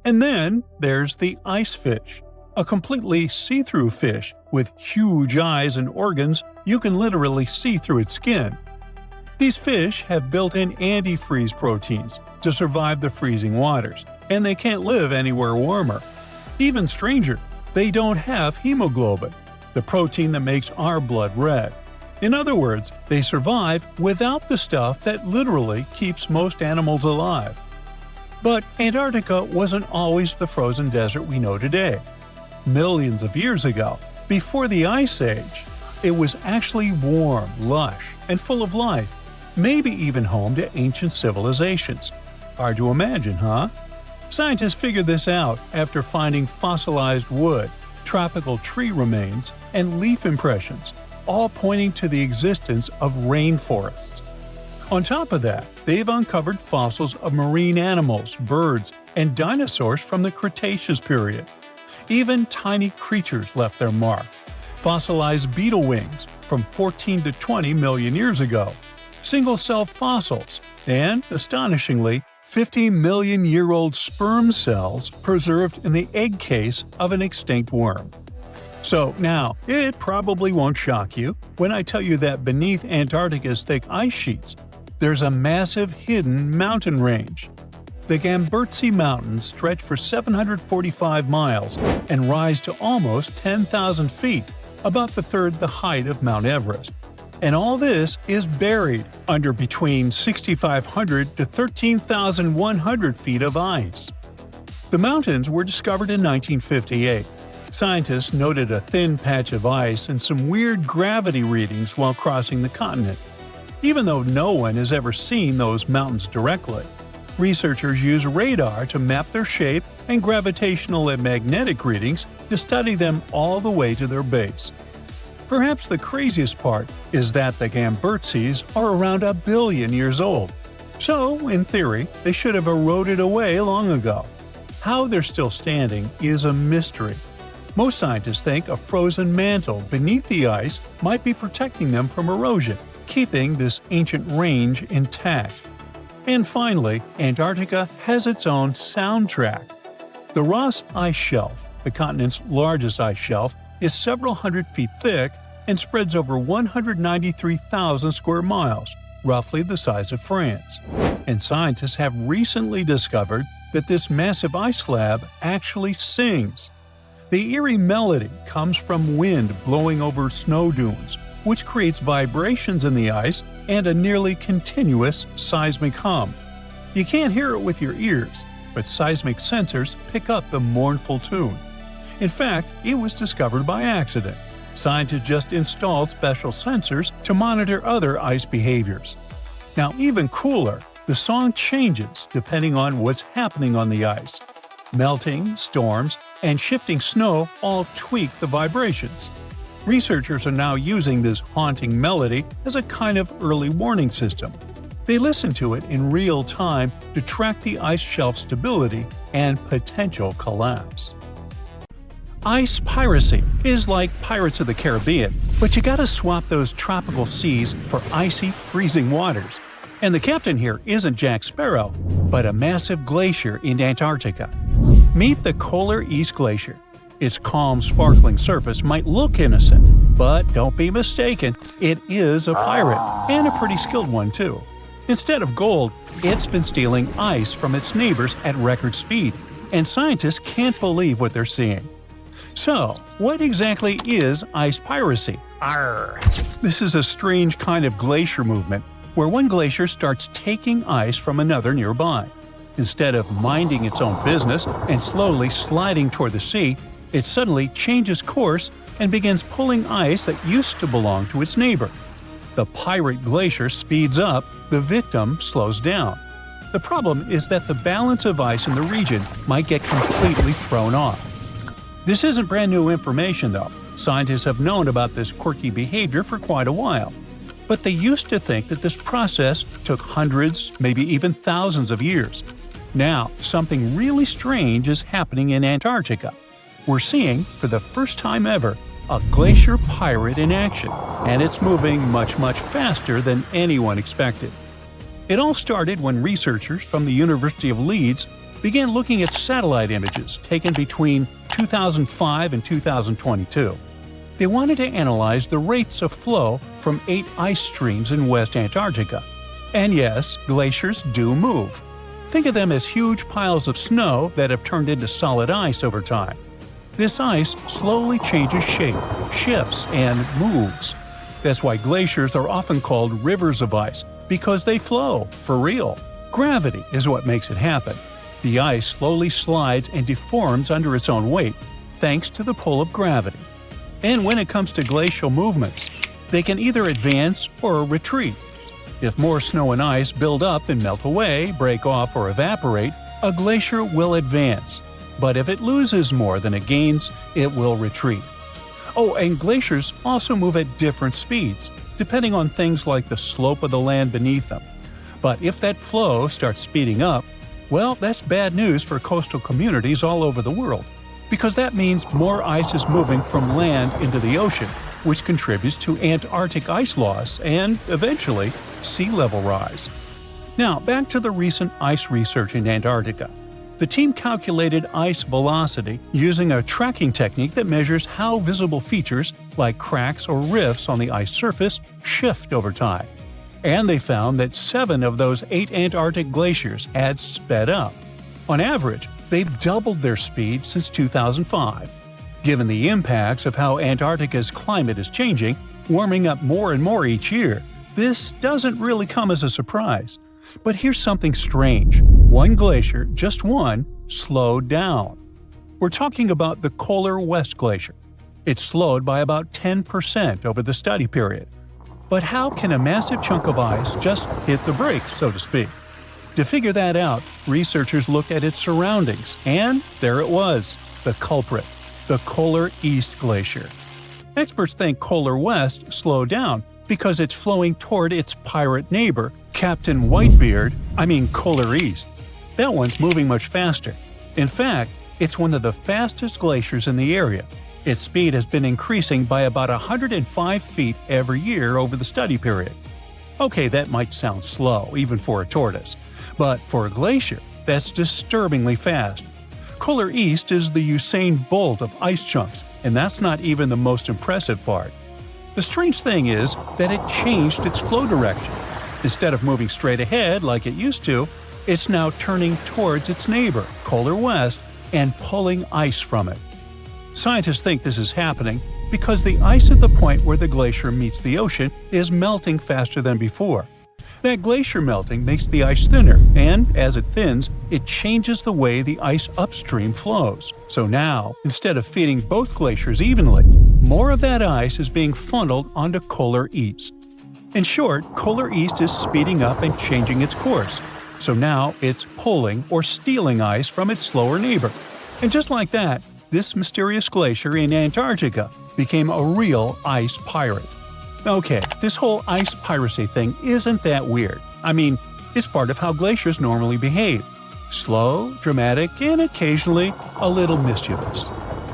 And then there's the ice fish, a completely see-through fish with huge eyes and organs you can literally see through its skin. These fish have built-in antifreeze proteins to survive the freezing waters, and they can't live anywhere warmer. Even stranger, they don't have hemoglobin, the protein that makes our blood red. In other words, they survive without the stuff that literally keeps most animals alive. But Antarctica wasn't always the frozen desert we know today. Millions of years ago, before the Ice Age, it was actually warm, lush, and full of life, maybe even home to ancient civilizations. Hard to imagine, huh? Scientists figured this out after finding fossilized wood, tropical tree remains, and leaf impressions, all pointing to the existence of rainforests. On top of that, they've uncovered fossils of marine animals, birds, and dinosaurs from the Cretaceous period. Even tiny creatures left their mark. Fossilized beetle wings from 14 to 20 million years ago, single-cell fossils, and, astonishingly, 50-million-year-old sperm cells preserved in the egg case of an extinct worm. So now, it probably won't shock you when I tell you that beneath Antarctica's thick ice sheets, there's a massive hidden mountain range. The Gamburtsi Mountains stretch for 745 miles and rise to almost 10,000 feet, about the third the height of Mount Everest. And all this is buried under between 6,500 to 13,100 feet of ice. The mountains were discovered in 1958. Scientists noted a thin patch of ice and some weird gravity readings while crossing the continent. Even though no one has ever seen those mountains directly, researchers use radar to map their shape and gravitational and magnetic readings to study them all the way to their base. Perhaps the craziest part is that the Gamburtsis are around 1 billion years old. So, in theory, they should have eroded away long ago. How they're still standing is a mystery. Most scientists think a frozen mantle beneath the ice might be protecting them from erosion, keeping this ancient range intact. And finally, Antarctica has its own soundtrack. The Ross Ice Shelf, the continent's largest ice shelf, is several hundred feet thick and spreads over 193,000 square miles, roughly the size of France. And scientists have recently discovered that this massive ice slab actually sings. The eerie melody comes from wind blowing over snow dunes, which creates vibrations in the ice and a nearly continuous seismic hum. You can't hear it with your ears, but seismic sensors pick up the mournful tune. In fact, it was discovered by accident. Scientists just installed special sensors to monitor other ice behaviors. Now, even cooler, the song changes depending on what's happening on the ice. Melting, storms, and shifting snow all tweak the vibrations. Researchers are now using this haunting melody as a kind of early warning system. They listen to it in real time to track the ice shelf stability and potential collapse. Ice piracy is like Pirates of the Caribbean, but you gotta swap those tropical seas for icy, freezing waters. And the captain here isn't Jack Sparrow, but a massive glacier in Antarctica. Meet the Polar Ice Glacier. Its calm, sparkling surface might look innocent, but don't be mistaken, it is a pirate, and a pretty skilled one too. Instead of gold, it's been stealing ice from its neighbors at record speed, and scientists can't believe what they're seeing. So, what exactly is ice piracy? Arr! This is a strange kind of glacier movement, where one glacier starts taking ice from another nearby. Instead of minding its own business and slowly sliding toward the sea, it suddenly changes course and begins pulling ice that used to belong to its neighbor. The pirate glacier speeds up, the victim slows down. The problem is that the balance of ice in the region might get completely thrown off. This isn't brand new information though. Scientists have known about this quirky behavior for quite a while. But they used to think that this process took hundreds, maybe even thousands of years. Now, something really strange is happening in Antarctica. We're seeing, for the first time ever, a glacier pirate in action, and it's moving much faster than anyone expected. It all started when researchers from the University of Leeds began looking at satellite images taken between 2005 and 2022. They wanted to analyze the rates of flow from 8 ice streams in West Antarctica. And yes, glaciers do move. Think of them as huge piles of snow that have turned into solid ice over time. This ice slowly changes shape, shifts, and moves. That's why glaciers are often called rivers of ice, because they flow, for real. Gravity is what makes it happen. The ice slowly slides and deforms under its own weight, thanks to the pull of gravity. And when it comes to glacial movements, they can either advance or retreat. If more snow and ice build up and melt away, break off, or evaporate, a glacier will advance. But if it loses more than it gains, it will retreat. Oh, and glaciers also move at different speeds, depending on things like the slope of the land beneath them. But if that flow starts speeding up, well, that's bad news for coastal communities all over the world, because that means more ice is moving from land into the ocean, which contributes to Antarctic ice loss and, eventually, sea level rise. Now, back to the recent ice research in Antarctica. The team calculated ice velocity using a tracking technique that measures how visible features, like cracks or rifts on the ice surface, shift over time. And they found that 7 of those 8 Antarctic glaciers had sped up. On average, they've doubled their speed since 2005. Given the impacts of how Antarctica's climate is changing, warming up more and more each year, this doesn't really come as a surprise. But here's something strange. One glacier, just one, slowed down. We're talking about the Polar West Glacier. It slowed by about 10% over the study period. But how can a massive chunk of ice just hit the brakes, so to speak? To figure that out, researchers looked at its surroundings, and there it was, the culprit, the Polar East Glacier. Experts think Polar West slowed down because it's flowing toward its pirate neighbor, Captain Polar East. That one's moving much faster. In fact, it's one of the fastest glaciers in the area. Its speed has been increasing by about 105 feet every year over the study period. Okay, that might sound slow, even for a tortoise, But for a glacier, that's disturbingly fast. Polar east is the Usain Bolt of ice chunks, and that's not even the most impressive part. The strange thing is that it changed its flow direction. Instead of moving straight ahead like it used to, it's now turning towards its neighbor, polar west, and pulling ice from it. Scientists think this is happening because the ice at the point where the glacier meets the ocean is melting faster than before. That glacier melting makes the ice thinner, and as it thins, it changes the way the ice upstream flows. So now, instead of feeding both glaciers evenly, more of that ice is being funneled onto polar east. In short, polar east is speeding up and changing its course. So now it's pulling or stealing ice from its slower neighbor. And just like that, this mysterious glacier in Antarctica became a real ice pirate. Okay, this whole ice piracy thing isn't that weird. I mean, it's part of how glaciers normally behave. Slow, dramatic, and occasionally a little mischievous.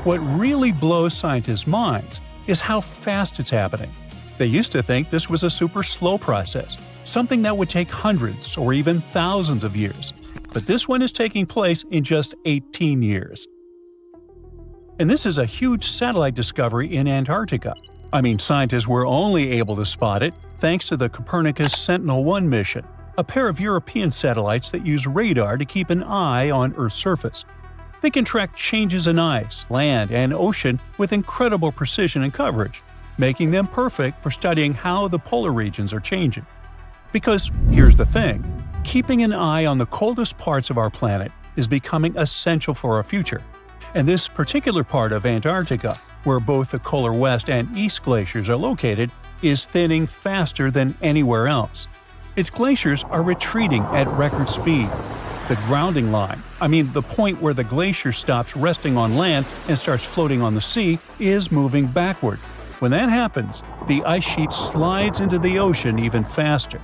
What really blows scientists' minds is how fast it's happening. They used to think this was a super slow process, something that would take hundreds or even thousands of years. But this one is taking place in just 18 years. And this is a huge satellite discovery in Antarctica. I mean, scientists were only able to spot it thanks to the Copernicus Sentinel-1 mission, a pair of European satellites that use radar to keep an eye on Earth's surface. They can track changes in ice, land, and ocean with incredible precision and coverage, making them perfect for studying how the polar regions are changing. Because here's the thing, keeping an eye on the coldest parts of our planet is becoming essential for our future. And this particular part of Antarctica, where both the polar west and east glaciers are located, is thinning faster than anywhere else. Its glaciers are retreating at record speed. The grounding line, the point where the glacier stops resting on land and starts floating on the sea, is moving backward. When that happens, the ice sheet slides into the ocean even faster.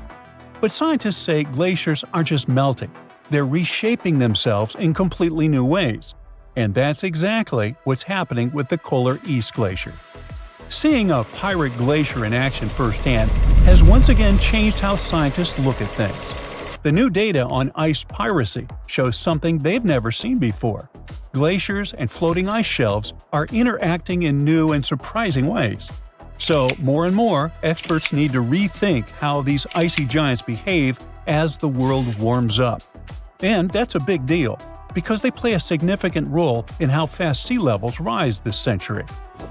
But scientists say glaciers aren't just melting, they're reshaping themselves in completely new ways. And that's exactly what's happening with the Polar East Glacier. Seeing a pirate glacier in action firsthand has once again changed how scientists look at things. The new data on ice piracy shows something they've never seen before. Glaciers and floating ice shelves are interacting in new and surprising ways. So, more and more, experts need to rethink how these icy giants behave as the world warms up. And that's a big deal, because they play a significant role in how fast sea levels rise this century.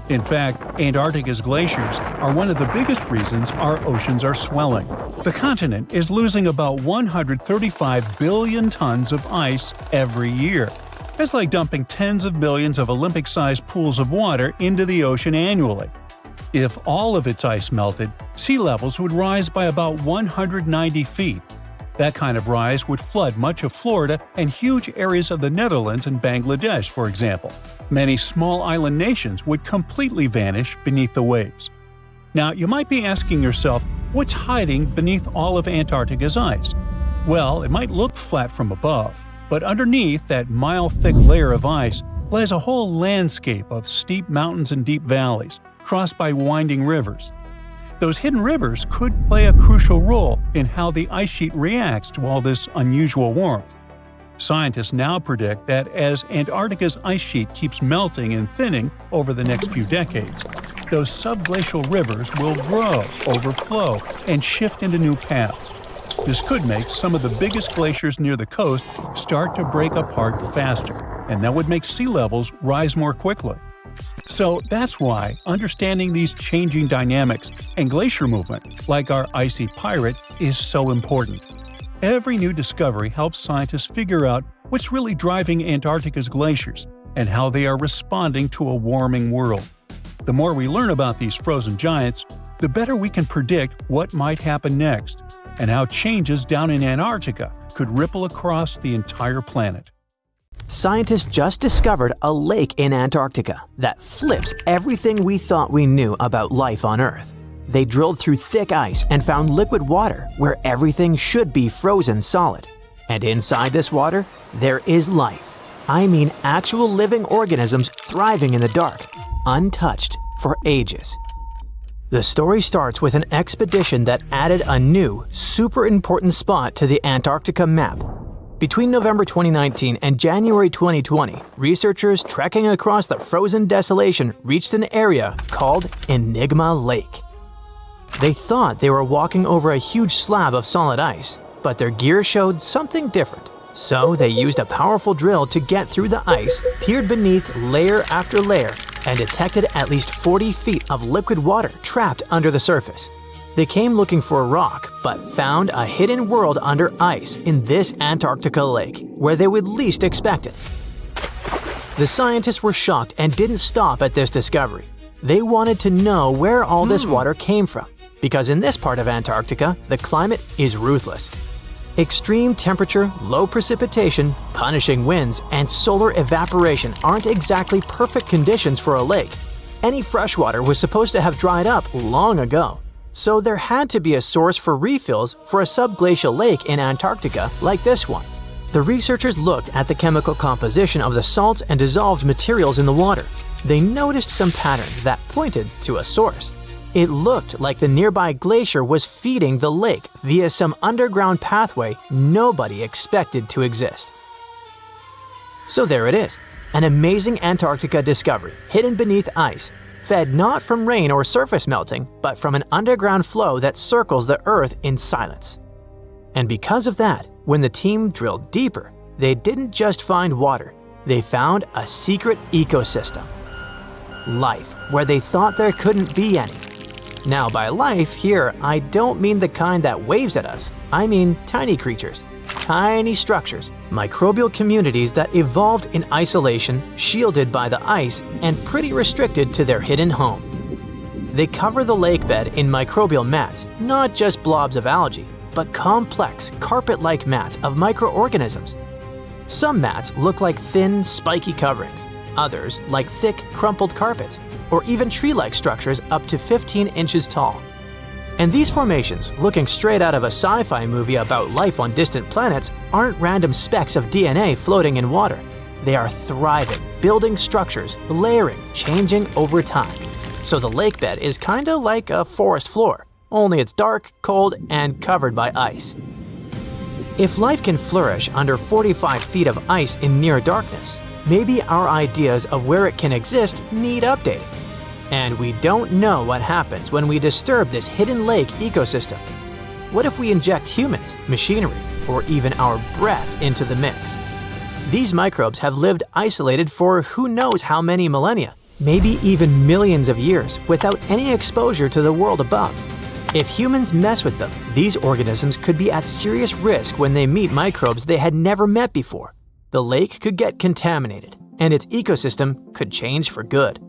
In fact, Antarctica's glaciers are one of the biggest reasons our oceans are swelling. The continent is losing about 135 billion tons of ice every year. That's like dumping tens of millions of Olympic-sized pools of water into the ocean annually. If all of its ice melted, sea levels would rise by about 190 feet. That kind of rise would flood much of Florida and huge areas of the Netherlands and Bangladesh, for example. Many small island nations would completely vanish beneath the waves. Now, you might be asking yourself, what's hiding beneath all of Antarctica's ice? Well, it might look flat from above, but underneath that mile-thick layer of ice lies a whole landscape of steep mountains and deep valleys, crossed by winding rivers. Those hidden rivers could play a crucial role in how the ice sheet reacts to all this unusual warmth. Scientists now predict that as Antarctica's ice sheet keeps melting and thinning over the next few decades, those subglacial rivers will grow, overflow, and shift into new paths. This could make some of the biggest glaciers near the coast start to break apart faster, and that would make sea levels rise more quickly. So that's why understanding these changing dynamics and glacier movement, like our icy pirate, is so important. Every new discovery helps scientists figure out what's really driving Antarctica's glaciers and how they are responding to a warming world. The more we learn about these frozen giants, the better we can predict what might happen next and how changes down in Antarctica could ripple across the entire planet. Scientists just discovered a lake in Antarctica that flips everything we thought we knew about life on Earth. They drilled through thick ice and found liquid water where everything should be frozen solid. And inside this water, there is life. I mean actual living organisms thriving in the dark, untouched for ages. The story starts with an expedition that added a new, super important spot to the Antarctica map. Between November 2019 and January 2020, researchers trekking across the frozen desolation reached an area called Enigma Lake. They thought they were walking over a huge slab of solid ice, but their gear showed something different. So they used a powerful drill to get through the ice, peered beneath layer after layer, and detected at least 40 feet of liquid water trapped under the surface. They came looking for a rock, but found a hidden world under ice in this Antarctica lake, where they would least expect it. The scientists were shocked and didn't stop at this discovery. They wanted to know where all this water came from, because in this part of Antarctica, the climate is ruthless. Extreme temperature, low precipitation, punishing winds, and solar evaporation aren't exactly perfect conditions for a lake. Any fresh water was supposed to have dried up long ago. So there had to be a source for refills for a subglacial lake in Antarctica like this one. The researchers looked at the chemical composition of the salts and dissolved materials in the water. They noticed some patterns that pointed to a source. It looked like the nearby glacier was feeding the lake via some underground pathway nobody expected to exist. So there it is, an amazing Antarctica discovery hidden beneath ice, fed not from rain or surface melting, but from an underground flow that circles the Earth in silence. And because of that, when the team drilled deeper, they didn't just find water, they found a secret ecosystem. Life, where they thought there couldn't be any. Now by life here, I don't mean the kind that waves at us, I mean tiny creatures. Tiny structures, microbial communities that evolved in isolation, shielded by the ice, and pretty restricted to their hidden home. They cover the lake bed in microbial mats, not just blobs of algae, but complex, carpet-like mats of microorganisms. Some mats look like thin, spiky coverings, others like thick, crumpled carpets, or even tree-like structures up to 15 inches tall. And these formations, looking straight out of a sci-fi movie about life on distant planets, aren't random specks of DNA floating in water. They are thriving, building structures, layering, changing over time. So the lake bed is kinda like a forest floor, only it's dark, cold, and covered by ice. If life can flourish under 45 feet of ice in near darkness, maybe our ideas of where it can exist need updating. And we don't know what happens when we disturb this hidden lake ecosystem. What if we inject humans, machinery, or even our breath into the mix? These microbes have lived isolated for who knows how many millennia, maybe even millions of years, without any exposure to the world above. If humans mess with them, these organisms could be at serious risk when they meet microbes they had never met before. The lake could get contaminated, and its ecosystem could change for good.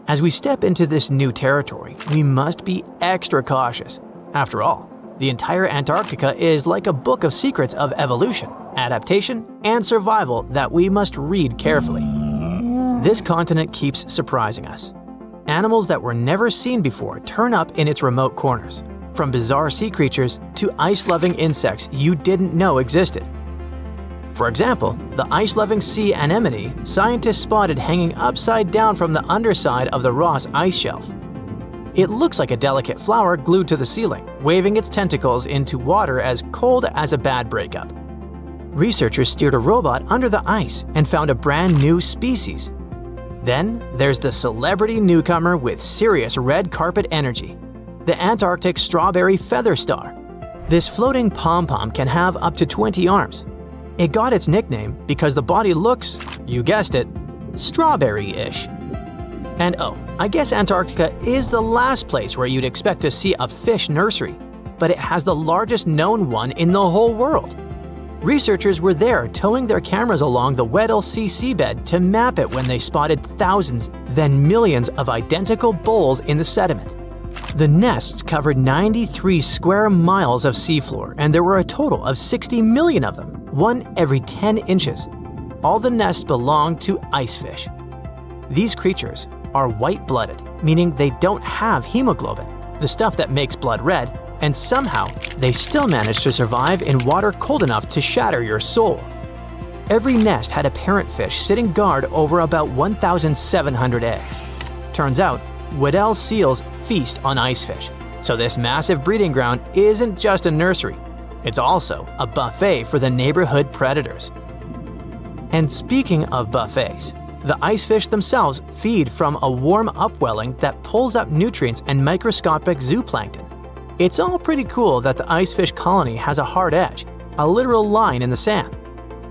As we step into this new territory, we must be extra cautious. After all, the entire Antarctica is like a book of secrets of evolution, adaptation, and survival that we must read carefully. This continent keeps surprising us. Animals that were never seen before turn up in its remote corners, from bizarre sea creatures to ice-loving insects you didn't know existed. For example, the ice-loving sea anemone scientists spotted hanging upside down from the underside of the Ross ice shelf. It looks like a delicate flower glued to the ceiling, waving its tentacles into water as cold as a bad breakup. Researchers steered a robot under the ice and found a brand new species. Then there's the celebrity newcomer with serious red carpet energy, the Antarctic strawberry feather star. This floating pom-pom can have up to 20 arms. It got its nickname because the body looks, you guessed it, strawberry-ish. And oh, I guess Antarctica is the last place where you'd expect to see a fish nursery, but it has the largest known one in the whole world. Researchers were there towing their cameras along the Weddell Sea seabed to map it when they spotted thousands, then millions of identical bowls in the sediment. The nests covered 93 square miles of seafloor, and there were a total of 60 million of them, one every 10 inches. All the nests belong to icefish. These creatures are white-blooded, meaning they don't have hemoglobin, the stuff that makes blood red, and somehow they still manage to survive in water cold enough to shatter your soul. Every nest had a parent fish sitting guard over about 1,700 eggs. Turns out, Weddell seals feast on icefish, so this massive breeding ground isn't just a nursery. It's also a buffet for the neighborhood predators. And speaking of buffets, the ice fish themselves feed from a warm upwelling that pulls up nutrients and microscopic zooplankton. It's all pretty cool that the ice fish colony has a hard edge, a literal line in the sand.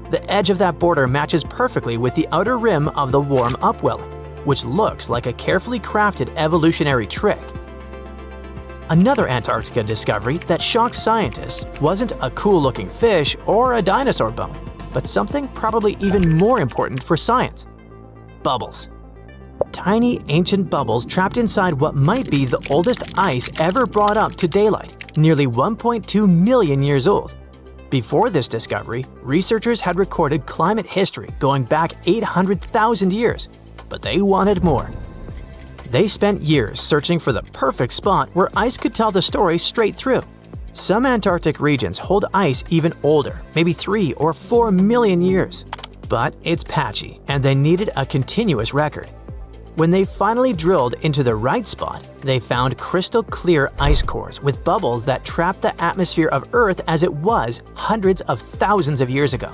The edge of that border matches perfectly with the outer rim of the warm upwelling, which looks like a carefully crafted evolutionary trick. Another Antarctica discovery that shocked scientists wasn't a cool-looking fish or a dinosaur bone, but something probably even more important for science: bubbles. Tiny ancient bubbles trapped inside what might be the oldest ice ever brought up to daylight, nearly 1.2 million years old. Before this discovery, researchers had recorded climate history going back 800,000 years, but they wanted more. They spent years searching for the perfect spot where ice could tell the story straight through. Some Antarctic regions hold ice even older, maybe 3 or 4 million years. But it's patchy, and they needed a continuous record. When they finally drilled into the right spot, they found crystal clear ice cores with bubbles that trapped the atmosphere of Earth as it was hundreds of thousands of years ago.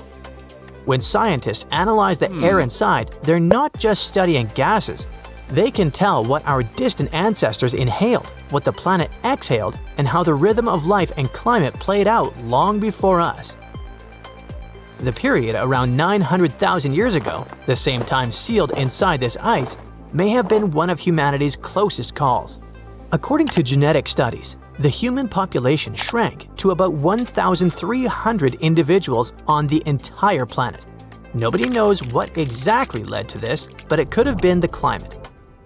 When scientists analyze the air inside, they're not just studying gases. They can tell what our distant ancestors inhaled, what the planet exhaled, and how the rhythm of life and climate played out long before us. The period around 900,000 years ago, the same time sealed inside this ice, may have been one of humanity's closest calls. According to genetic studies, the human population shrank to about 1,300 individuals on the entire planet. Nobody knows what exactly led to this, but it could have been the climate.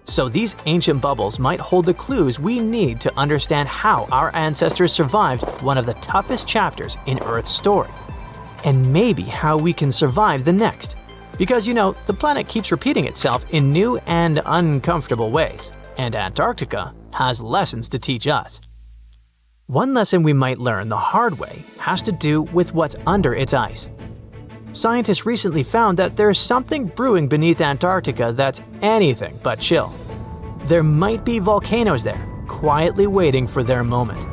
So these ancient bubbles might hold the clues we need to understand how our ancestors survived one of the toughest chapters in Earth's story. And maybe how we can survive the next. Because, the planet keeps repeating itself in new and uncomfortable ways, and Antarctica has lessons to teach us. One lesson we might learn the hard way has to do with what's under its ice. Scientists recently found that there's something brewing beneath Antarctica that's anything but chill. There might be volcanoes there, quietly waiting for their moment.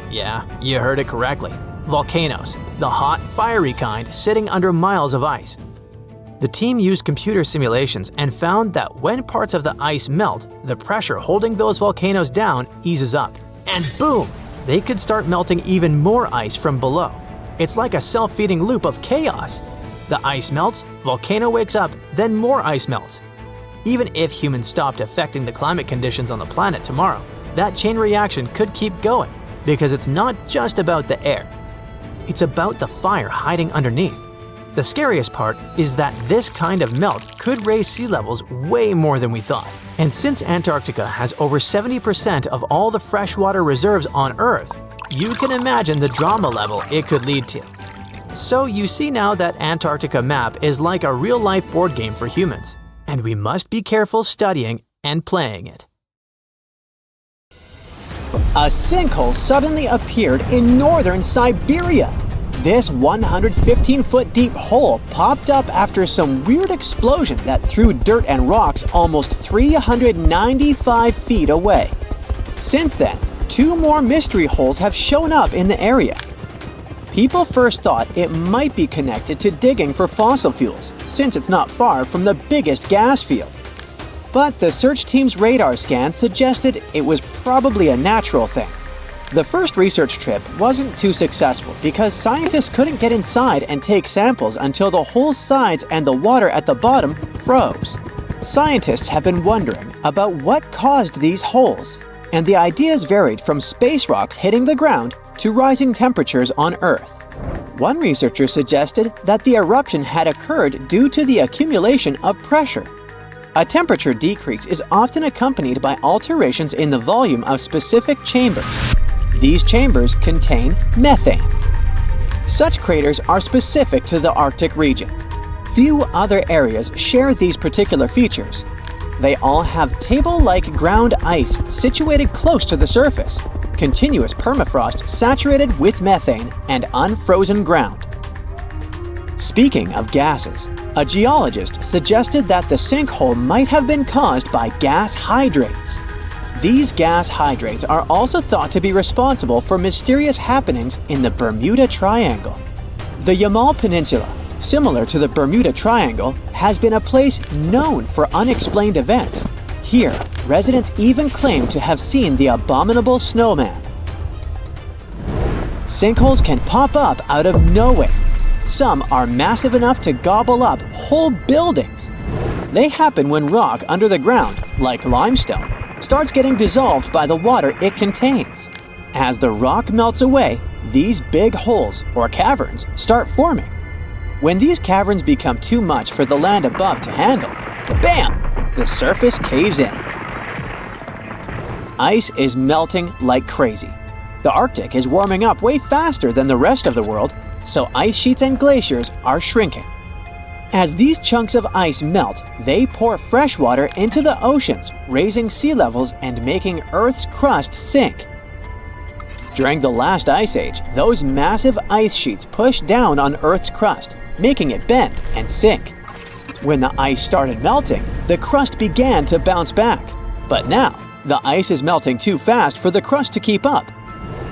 Yeah, you heard it correctly. Volcanoes, the hot, fiery kind sitting under miles of ice. The team used computer simulations and found that when parts of the ice melt, the pressure holding those volcanoes down eases up. And boom! They could start melting even more ice from below. It's like a self-feeding loop of chaos. The ice melts, volcano wakes up, then more ice melts. Even if humans stopped affecting the climate conditions on the planet tomorrow, that chain reaction could keep going, because it's not just about the air. It's about the fire hiding underneath. The scariest part is that this kind of melt could raise sea levels way more than we thought. And since Antarctica has over 70% of all the freshwater reserves on Earth, you can imagine the drama level it could lead to. So you see now that Antarctica map is like a real-life board game for humans, and we must be careful studying and playing it. A sinkhole suddenly appeared in northern Siberia. This 115-foot deep hole popped up after some weird explosion that threw dirt and rocks almost 395 feet away. Since then, 2 more mystery holes have shown up in the area. People first thought it might be connected to digging for fossil fuels, since it's not far from the biggest gas field. But the search team's radar scan suggested it was probably a natural thing. The first research trip wasn't too successful because scientists couldn't get inside and take samples until the hole's sides and the water at the bottom froze. Scientists have been wondering about what caused these holes, and the ideas varied from space rocks hitting the ground to rising temperatures on Earth. One researcher suggested that the eruption had occurred due to the accumulation of pressure. A temperature decrease is often accompanied by alterations in the volume of specific chambers. These chambers contain methane. Such craters are specific to the Arctic region. Few other areas share these particular features. They all have table-like ground ice situated close to the surface, continuous permafrost saturated with methane, and unfrozen ground. Speaking of gases, a geologist suggested that the sinkhole might have been caused by gas hydrates. These gas hydrates are also thought to be responsible for mysterious happenings in the Bermuda Triangle. The Yamal Peninsula, similar to the Bermuda Triangle, has been a place known for unexplained events. Here, residents even claim to have seen the abominable snowman. Sinkholes can pop up out of nowhere. Some are massive enough to gobble up whole buildings. They happen when rock under the ground, like limestone, starts getting dissolved by the water it contains. As the rock melts away, these big holes, or caverns, start forming. When these caverns become too much for the land above to handle, bam! The surface caves in. Ice is melting like crazy. The Arctic is warming up way faster than the rest of the world, so ice sheets and glaciers are shrinking. As these chunks of ice melt, they pour fresh water into the oceans, raising sea levels and making Earth's crust sink. During the last ice age, those massive ice sheets pushed down on Earth's crust, making it bend and sink. When the ice started melting, the crust began to bounce back. But now, the ice is melting too fast for the crust to keep up.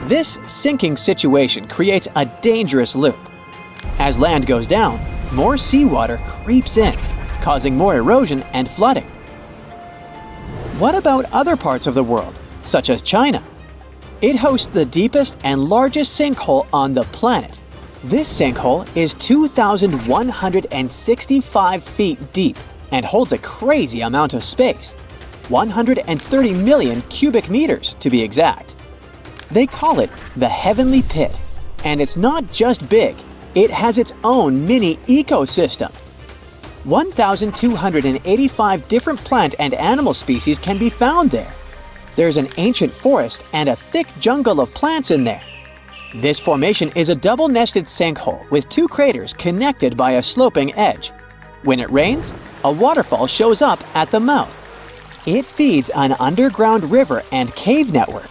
This sinking situation creates a dangerous loop. As land goes down, more seawater creeps in, causing more erosion and flooding. What about other parts of the world, such as China? It hosts the deepest and largest sinkhole on the planet. This sinkhole is 2,165 feet deep and holds a crazy amount of space, 130 million cubic meters to be exact. They call it the Heavenly Pit, and it's not just big, it has its own mini ecosystem. 1,285 different plant and animal species can be found there. There's an ancient forest and a thick jungle of plants in there. This formation is a double-nested sinkhole with two craters connected by a sloping edge. When it rains, a waterfall shows up at the mouth. It feeds an underground river and cave network.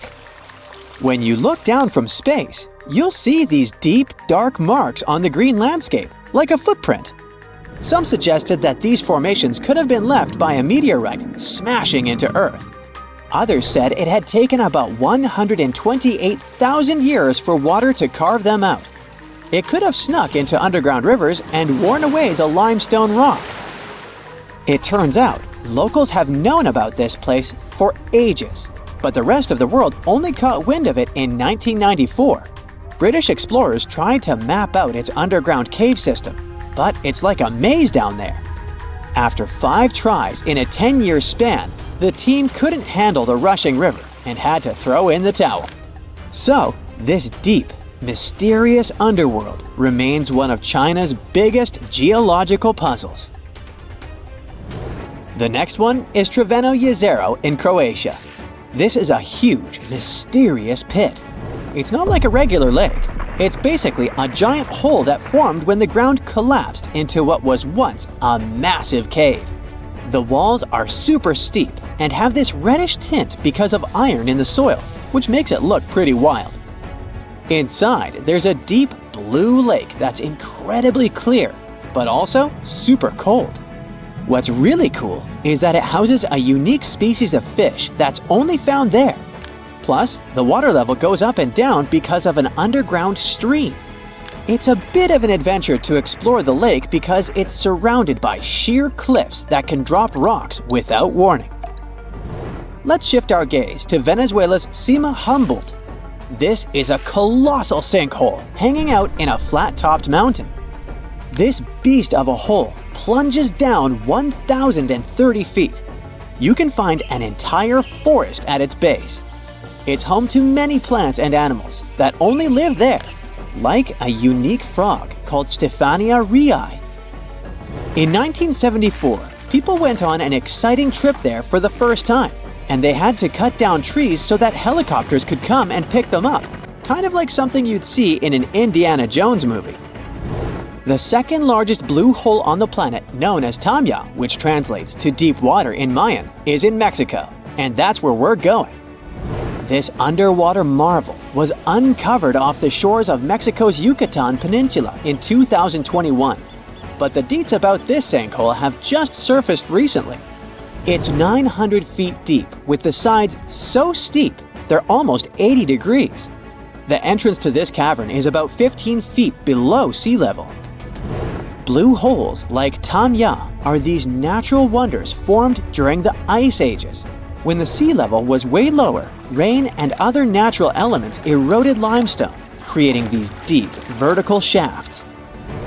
When you look down from space, you'll see these deep, dark marks on the green landscape, like a footprint. Some suggested that these formations could have been left by a meteorite smashing into Earth. Others said it had taken about 128,000 years for water to carve them out. It could have snuck into underground rivers and worn away the limestone rock. It turns out, locals have known about this place for ages, but the rest of the world only caught wind of it in 1994. British explorers tried to map out its underground cave system, but it's like a maze down there. After 5 tries in a 10-year span, the team couldn't handle the rushing river and had to throw in the towel. So, this deep, mysterious underworld remains one of China's biggest geological puzzles. The next one is Crveno Jezero in Croatia. This is a huge, mysterious pit. It's not like a regular lake. It's basically a giant hole that formed when the ground collapsed into what was once a massive cave. The walls are super steep and have this reddish tint because of iron in the soil, which makes it look pretty wild. Inside, there's a deep blue lake that's incredibly clear, but also super cold. What's really cool is that it houses a unique species of fish that's only found there. Plus, the water level goes up and down because of an underground stream. It's a bit of an adventure to explore the lake because it's surrounded by sheer cliffs that can drop rocks without warning. Let's shift our gaze to Venezuela's Cima Humboldt. This is a colossal sinkhole hanging out in a flat-topped mountain. This beast of a hole plunges down 1,030 feet. You can find an entire forest at its base. It's home to many plants and animals that only live there, like a unique frog called Stephania rhei. In 1974, people went on an exciting trip there for the first time, and they had to cut down trees so that helicopters could come and pick them up, kind of like something you'd see in an Indiana Jones movie. The second largest blue hole on the planet, known as Tamya, which translates to deep water in Mayan, is in Mexico, and that's where we're going. This underwater marvel was uncovered off the shores of Mexico's Yucatan Peninsula in 2021. But the deets about this sinkhole have just surfaced recently. It's 900 feet deep, with the sides so steep they're almost 80 degrees. The entrance to this cavern is about 15 feet below sea level. Blue holes, like Tamya, are these natural wonders formed during the ice ages. When the sea level was way lower, rain and other natural elements eroded limestone, creating these deep, vertical shafts.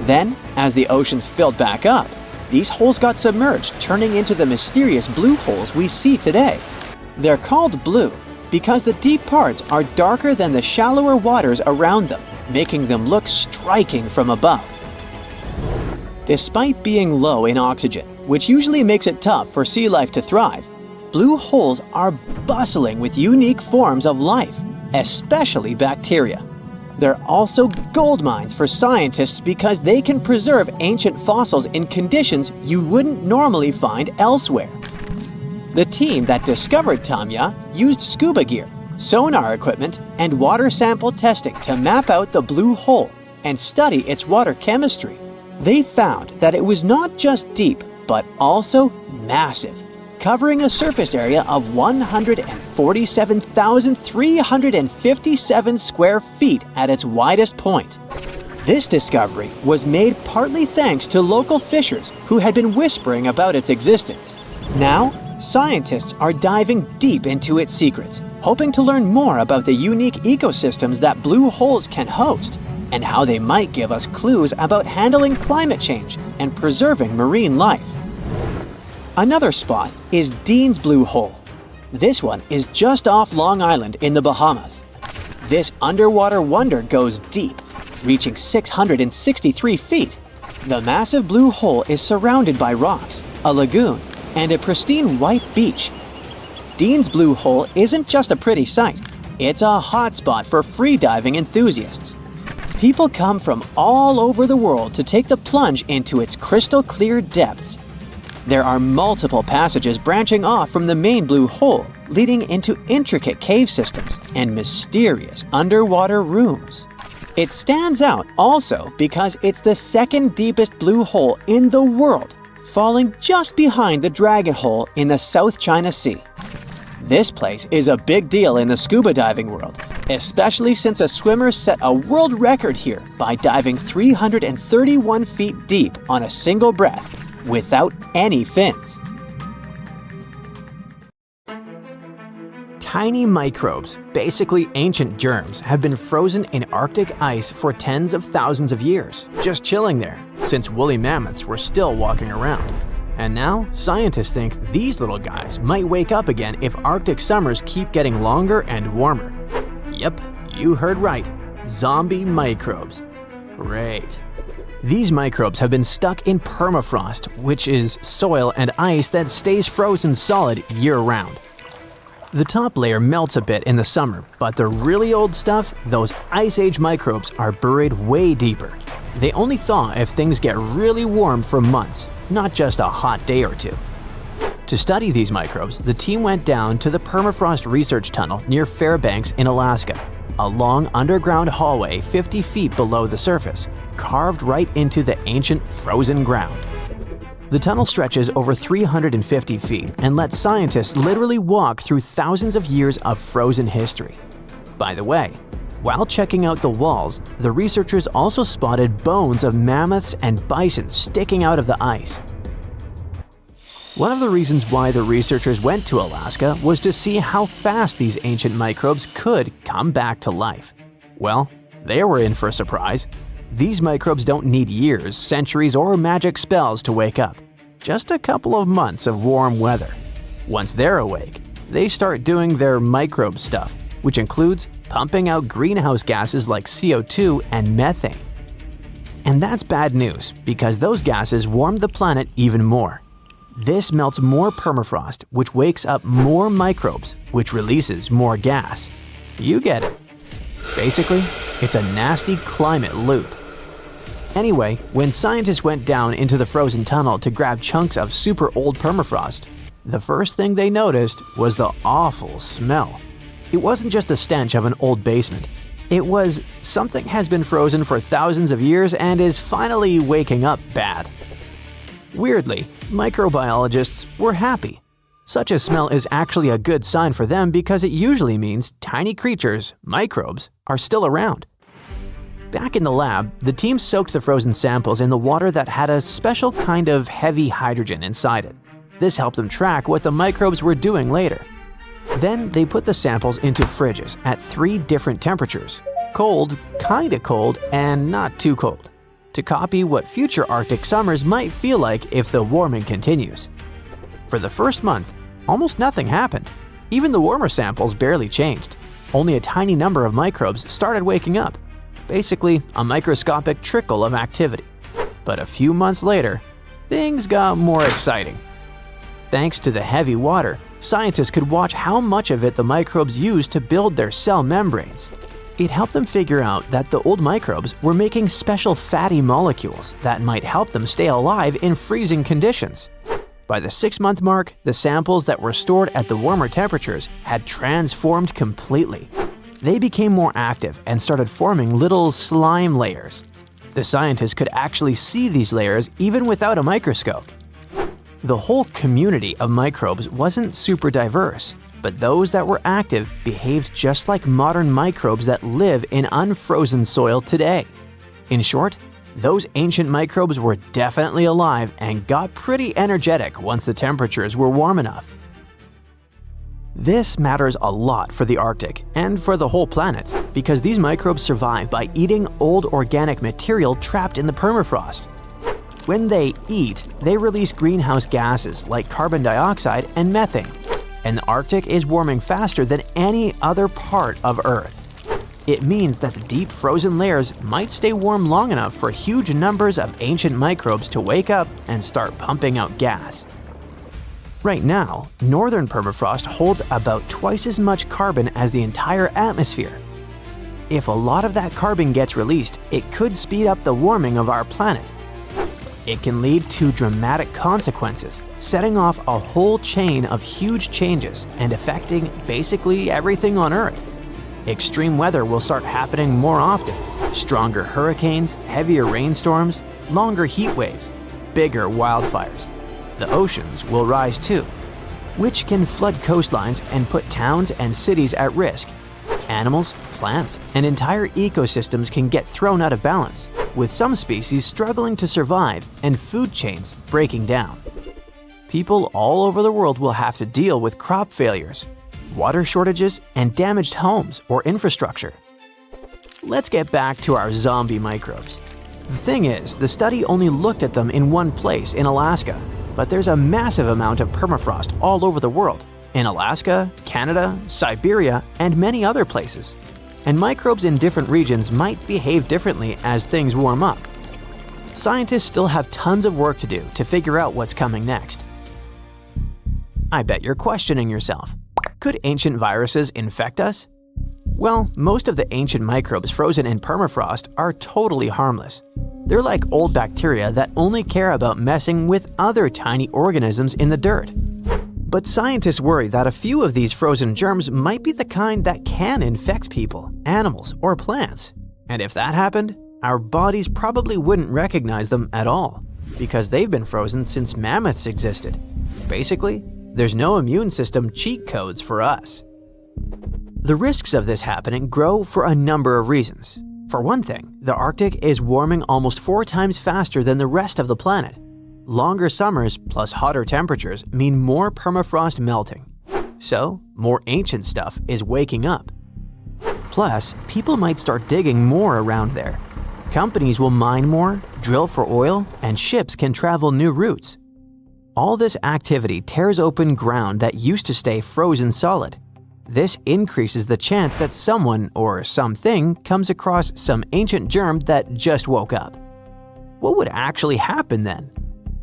Then, as the oceans filled back up, these holes got submerged, turning into the mysterious blue holes we see today. They're called blue because the deep parts are darker than the shallower waters around them, making them look striking from above. Despite being low in oxygen, which usually makes it tough for sea life to thrive, blue holes are bustling with unique forms of life, especially bacteria. They're also gold mines for scientists because they can preserve ancient fossils in conditions you wouldn't normally find elsewhere. The team that discovered Tamya used scuba gear, sonar equipment, and water sample testing to map out the blue hole and study its water chemistry. They found that it was not just deep, but also massive, covering a surface area of 147,357 square feet at its widest point. This discovery was made partly thanks to local fishers who had been whispering about its existence. Now, scientists are diving deep into its secrets, hoping to learn more about the unique ecosystems that blue holes can host, and how they might give us clues about handling climate change and preserving marine life. Another spot is Dean's Blue Hole. This one is just off Long Island in the Bahamas. This underwater wonder goes deep, reaching 663 feet. The massive blue hole is surrounded by rocks, a lagoon, and a pristine white beach. Dean's Blue Hole isn't just a pretty sight, it's a hotspot for free-diving enthusiasts. People come from all over the world to take the plunge into its crystal-clear depths. There are multiple passages branching off from the main blue hole, leading into intricate cave systems and mysterious underwater rooms. It stands out also because it's the second deepest blue hole in the world, falling just behind the Dragon Hole in the South China Sea. This place is a big deal in the scuba diving world, especially since a swimmer set a world record here by diving 331 feet deep on a single breath, without any fins. Tiny microbes, basically ancient germs, have been frozen in Arctic ice for tens of thousands of years, just chilling there, since woolly mammoths were still walking around. And now, scientists think these little guys might wake up again if Arctic summers keep getting longer and warmer. Yep, you heard right. Zombie microbes. Great. These microbes have been stuck in permafrost, which is soil and ice that stays frozen solid year-round. The top layer melts a bit in the summer, but the really old stuff, those Ice Age microbes, are buried way deeper. They only thaw if things get really warm for months, not just a hot day or two. To study these microbes, the team went down to the Permafrost Research Tunnel near Fairbanks in Alaska, a long underground hallway 50 feet below the surface, carved right into the ancient frozen ground. The tunnel stretches over 350 feet and lets scientists literally walk through thousands of years of frozen history. By the way, while checking out the walls, the researchers also spotted bones of mammoths and bison sticking out of the ice. One of the reasons why the researchers went to Alaska was to see how fast these ancient microbes could come back to life. Well, they were in for a surprise. These microbes don't need years, centuries, or magic spells to wake up. Just a couple of months of warm weather. Once they're awake, they start doing their microbe stuff, which includes pumping out greenhouse gases like CO2 and methane. And that's bad news, because those gases warm the planet even more. This melts more permafrost, which wakes up more microbes, which releases more gas. You get it. Basically, it's a nasty climate loop. Anyway, when scientists went down into the frozen tunnel to grab chunks of super old permafrost, the first thing they noticed was the awful smell. It wasn't just the stench of an old basement. It was something has been frozen for thousands of years and is finally waking up bad. Weirdly, microbiologists were happy. Such a smell is actually a good sign for them because it usually means tiny creatures, microbes, are still around. Back in the lab, the team soaked the frozen samples in the water that had a special kind of heavy hydrogen inside it. This helped them track what the microbes were doing later. Then they put the samples into fridges at 3 different temperatures: cold, kinda cold, and not too cold, to copy what future Arctic summers might feel like if the warming continues. For the first month, almost nothing happened. Even the warmer samples barely changed. Only a tiny number of microbes started waking up. Basically, a microscopic trickle of activity. But a few months later, things got more exciting. Thanks to the heavy water, scientists could watch how much of it the microbes used to build their cell membranes. It helped them figure out that the old microbes were making special fatty molecules that might help them stay alive in freezing conditions. By the 6-month mark, the samples that were stored at the warmer temperatures had transformed completely. They became more active and started forming little slime layers. The scientists could actually see these layers even without a microscope. The whole community of microbes wasn't super diverse, but those that were active behaved just like modern microbes that live in unfrozen soil today. In short, those ancient microbes were definitely alive and got pretty energetic once the temperatures were warm enough. This matters a lot for the Arctic and for the whole planet because these microbes survive by eating old organic material trapped in the permafrost. When they eat, they release greenhouse gases like carbon dioxide and methane, and the Arctic is warming faster than any other part of Earth. It means that the deep frozen layers might stay warm long enough for huge numbers of ancient microbes to wake up and start pumping out gas. Right now, northern permafrost holds about twice as much carbon as the entire atmosphere. If a lot of that carbon gets released, it could speed up the warming of our planet. It can lead to dramatic consequences, setting off a whole chain of huge changes and affecting basically everything on Earth. Extreme weather will start happening more often. Stronger hurricanes, heavier rainstorms, longer heat waves, bigger wildfires. The oceans will rise too, which can flood coastlines and put towns and cities at risk. Animals, plants, and entire ecosystems can get thrown out of balance, with some species struggling to survive and food chains breaking down. People all over the world will have to deal with crop failures, water shortages, and damaged homes or infrastructure. Let's get back to our zombie microbes. The thing is, the study only looked at them in one place in Alaska, but there's a massive amount of permafrost all over the world, in Alaska, Canada, Siberia, and many other places. And microbes in different regions might behave differently as things warm up. Scientists still have tons of work to do to figure out what's coming next. I bet you're questioning yourself. Could ancient viruses infect us? Well, most of the ancient microbes frozen in permafrost are totally harmless. They're like old bacteria that only care about messing with other tiny organisms in the dirt. But scientists worry that a few of these frozen germs might be the kind that can infect people, animals, or plants. And if that happened, our bodies probably wouldn't recognize them at all, because they've been frozen since mammoths existed. Basically, there's no immune system cheat codes for us. The risks of this happening grow for a number of reasons. For one thing, the Arctic is warming almost 4 times faster than the rest of the planet. Longer summers plus hotter temperatures mean more permafrost melting. So, more ancient stuff is waking up. Plus, people might start digging more around there. Companies will mine more, drill for oil, and ships can travel new routes. All this activity tears open ground that used to stay frozen solid. This increases the chance that someone or something comes across some ancient germ that just woke up. What would actually happen then?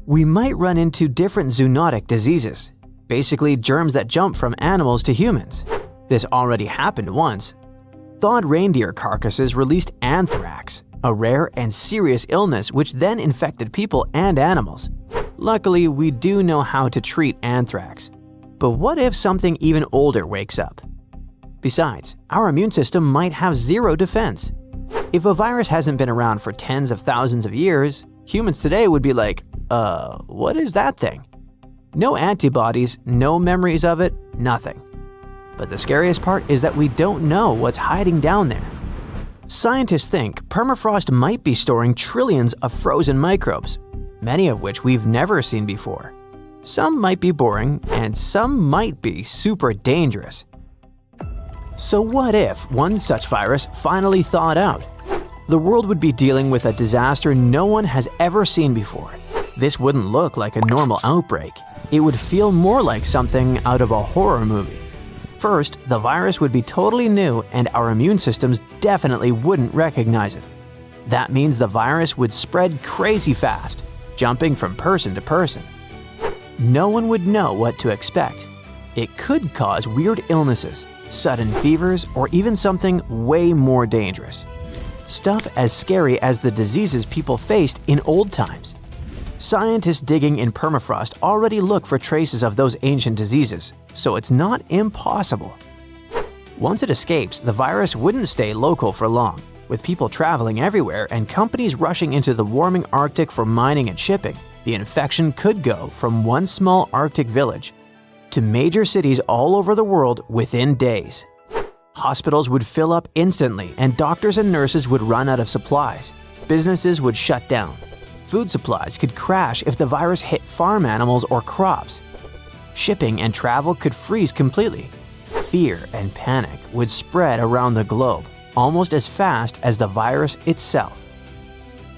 We might run into different zoonotic diseases, basically germs that jump from animals to humans. This already happened once. Thawed reindeer carcasses released anthrax, a rare and serious illness which then infected people and animals. Luckily, we do know how to treat anthrax. But what if something even older wakes up? Besides, our immune system might have zero defense. If a virus hasn't been around for tens of thousands of years, humans today would be like, what is that thing? No antibodies, no memories of it, nothing. But the scariest part is that we don't know what's hiding down there. Scientists think permafrost might be storing trillions of frozen microbes, many of which we've never seen before. Some might be boring, and some might be super dangerous. So what if one such virus finally thawed out? The world would be dealing with a disaster no one has ever seen before. This wouldn't look like a normal outbreak. It would feel more like something out of a horror movie. First, the virus would be totally new and our immune systems definitely wouldn't recognize it. That means the virus would spread crazy fast, jumping from person to person. No one would know what to expect. It could cause weird illnesses, sudden fevers, or even something way more dangerous. Stuff as scary as the diseases people faced in old times. Scientists digging in permafrost already look for traces of those ancient diseases, so it's not impossible. Once it escapes, the virus wouldn't stay local for long. With people traveling everywhere and companies rushing into the warming Arctic for mining and shipping, the infection could go from one small Arctic village to major cities all over the world within days. Hospitals would fill up instantly and doctors and nurses would run out of supplies. Businesses would shut down. Food supplies could crash if the virus hit farm animals or crops. Shipping and travel could freeze completely. Fear and panic would spread around the globe almost as fast as the virus itself.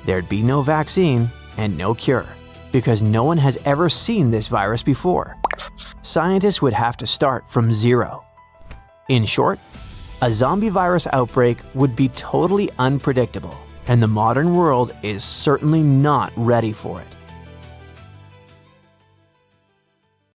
There'd be no vaccine and no cure, because no one has ever seen this virus before. Scientists would have to start from zero. In short, a zombie virus outbreak would be totally unpredictable, and the modern world is certainly not ready for it.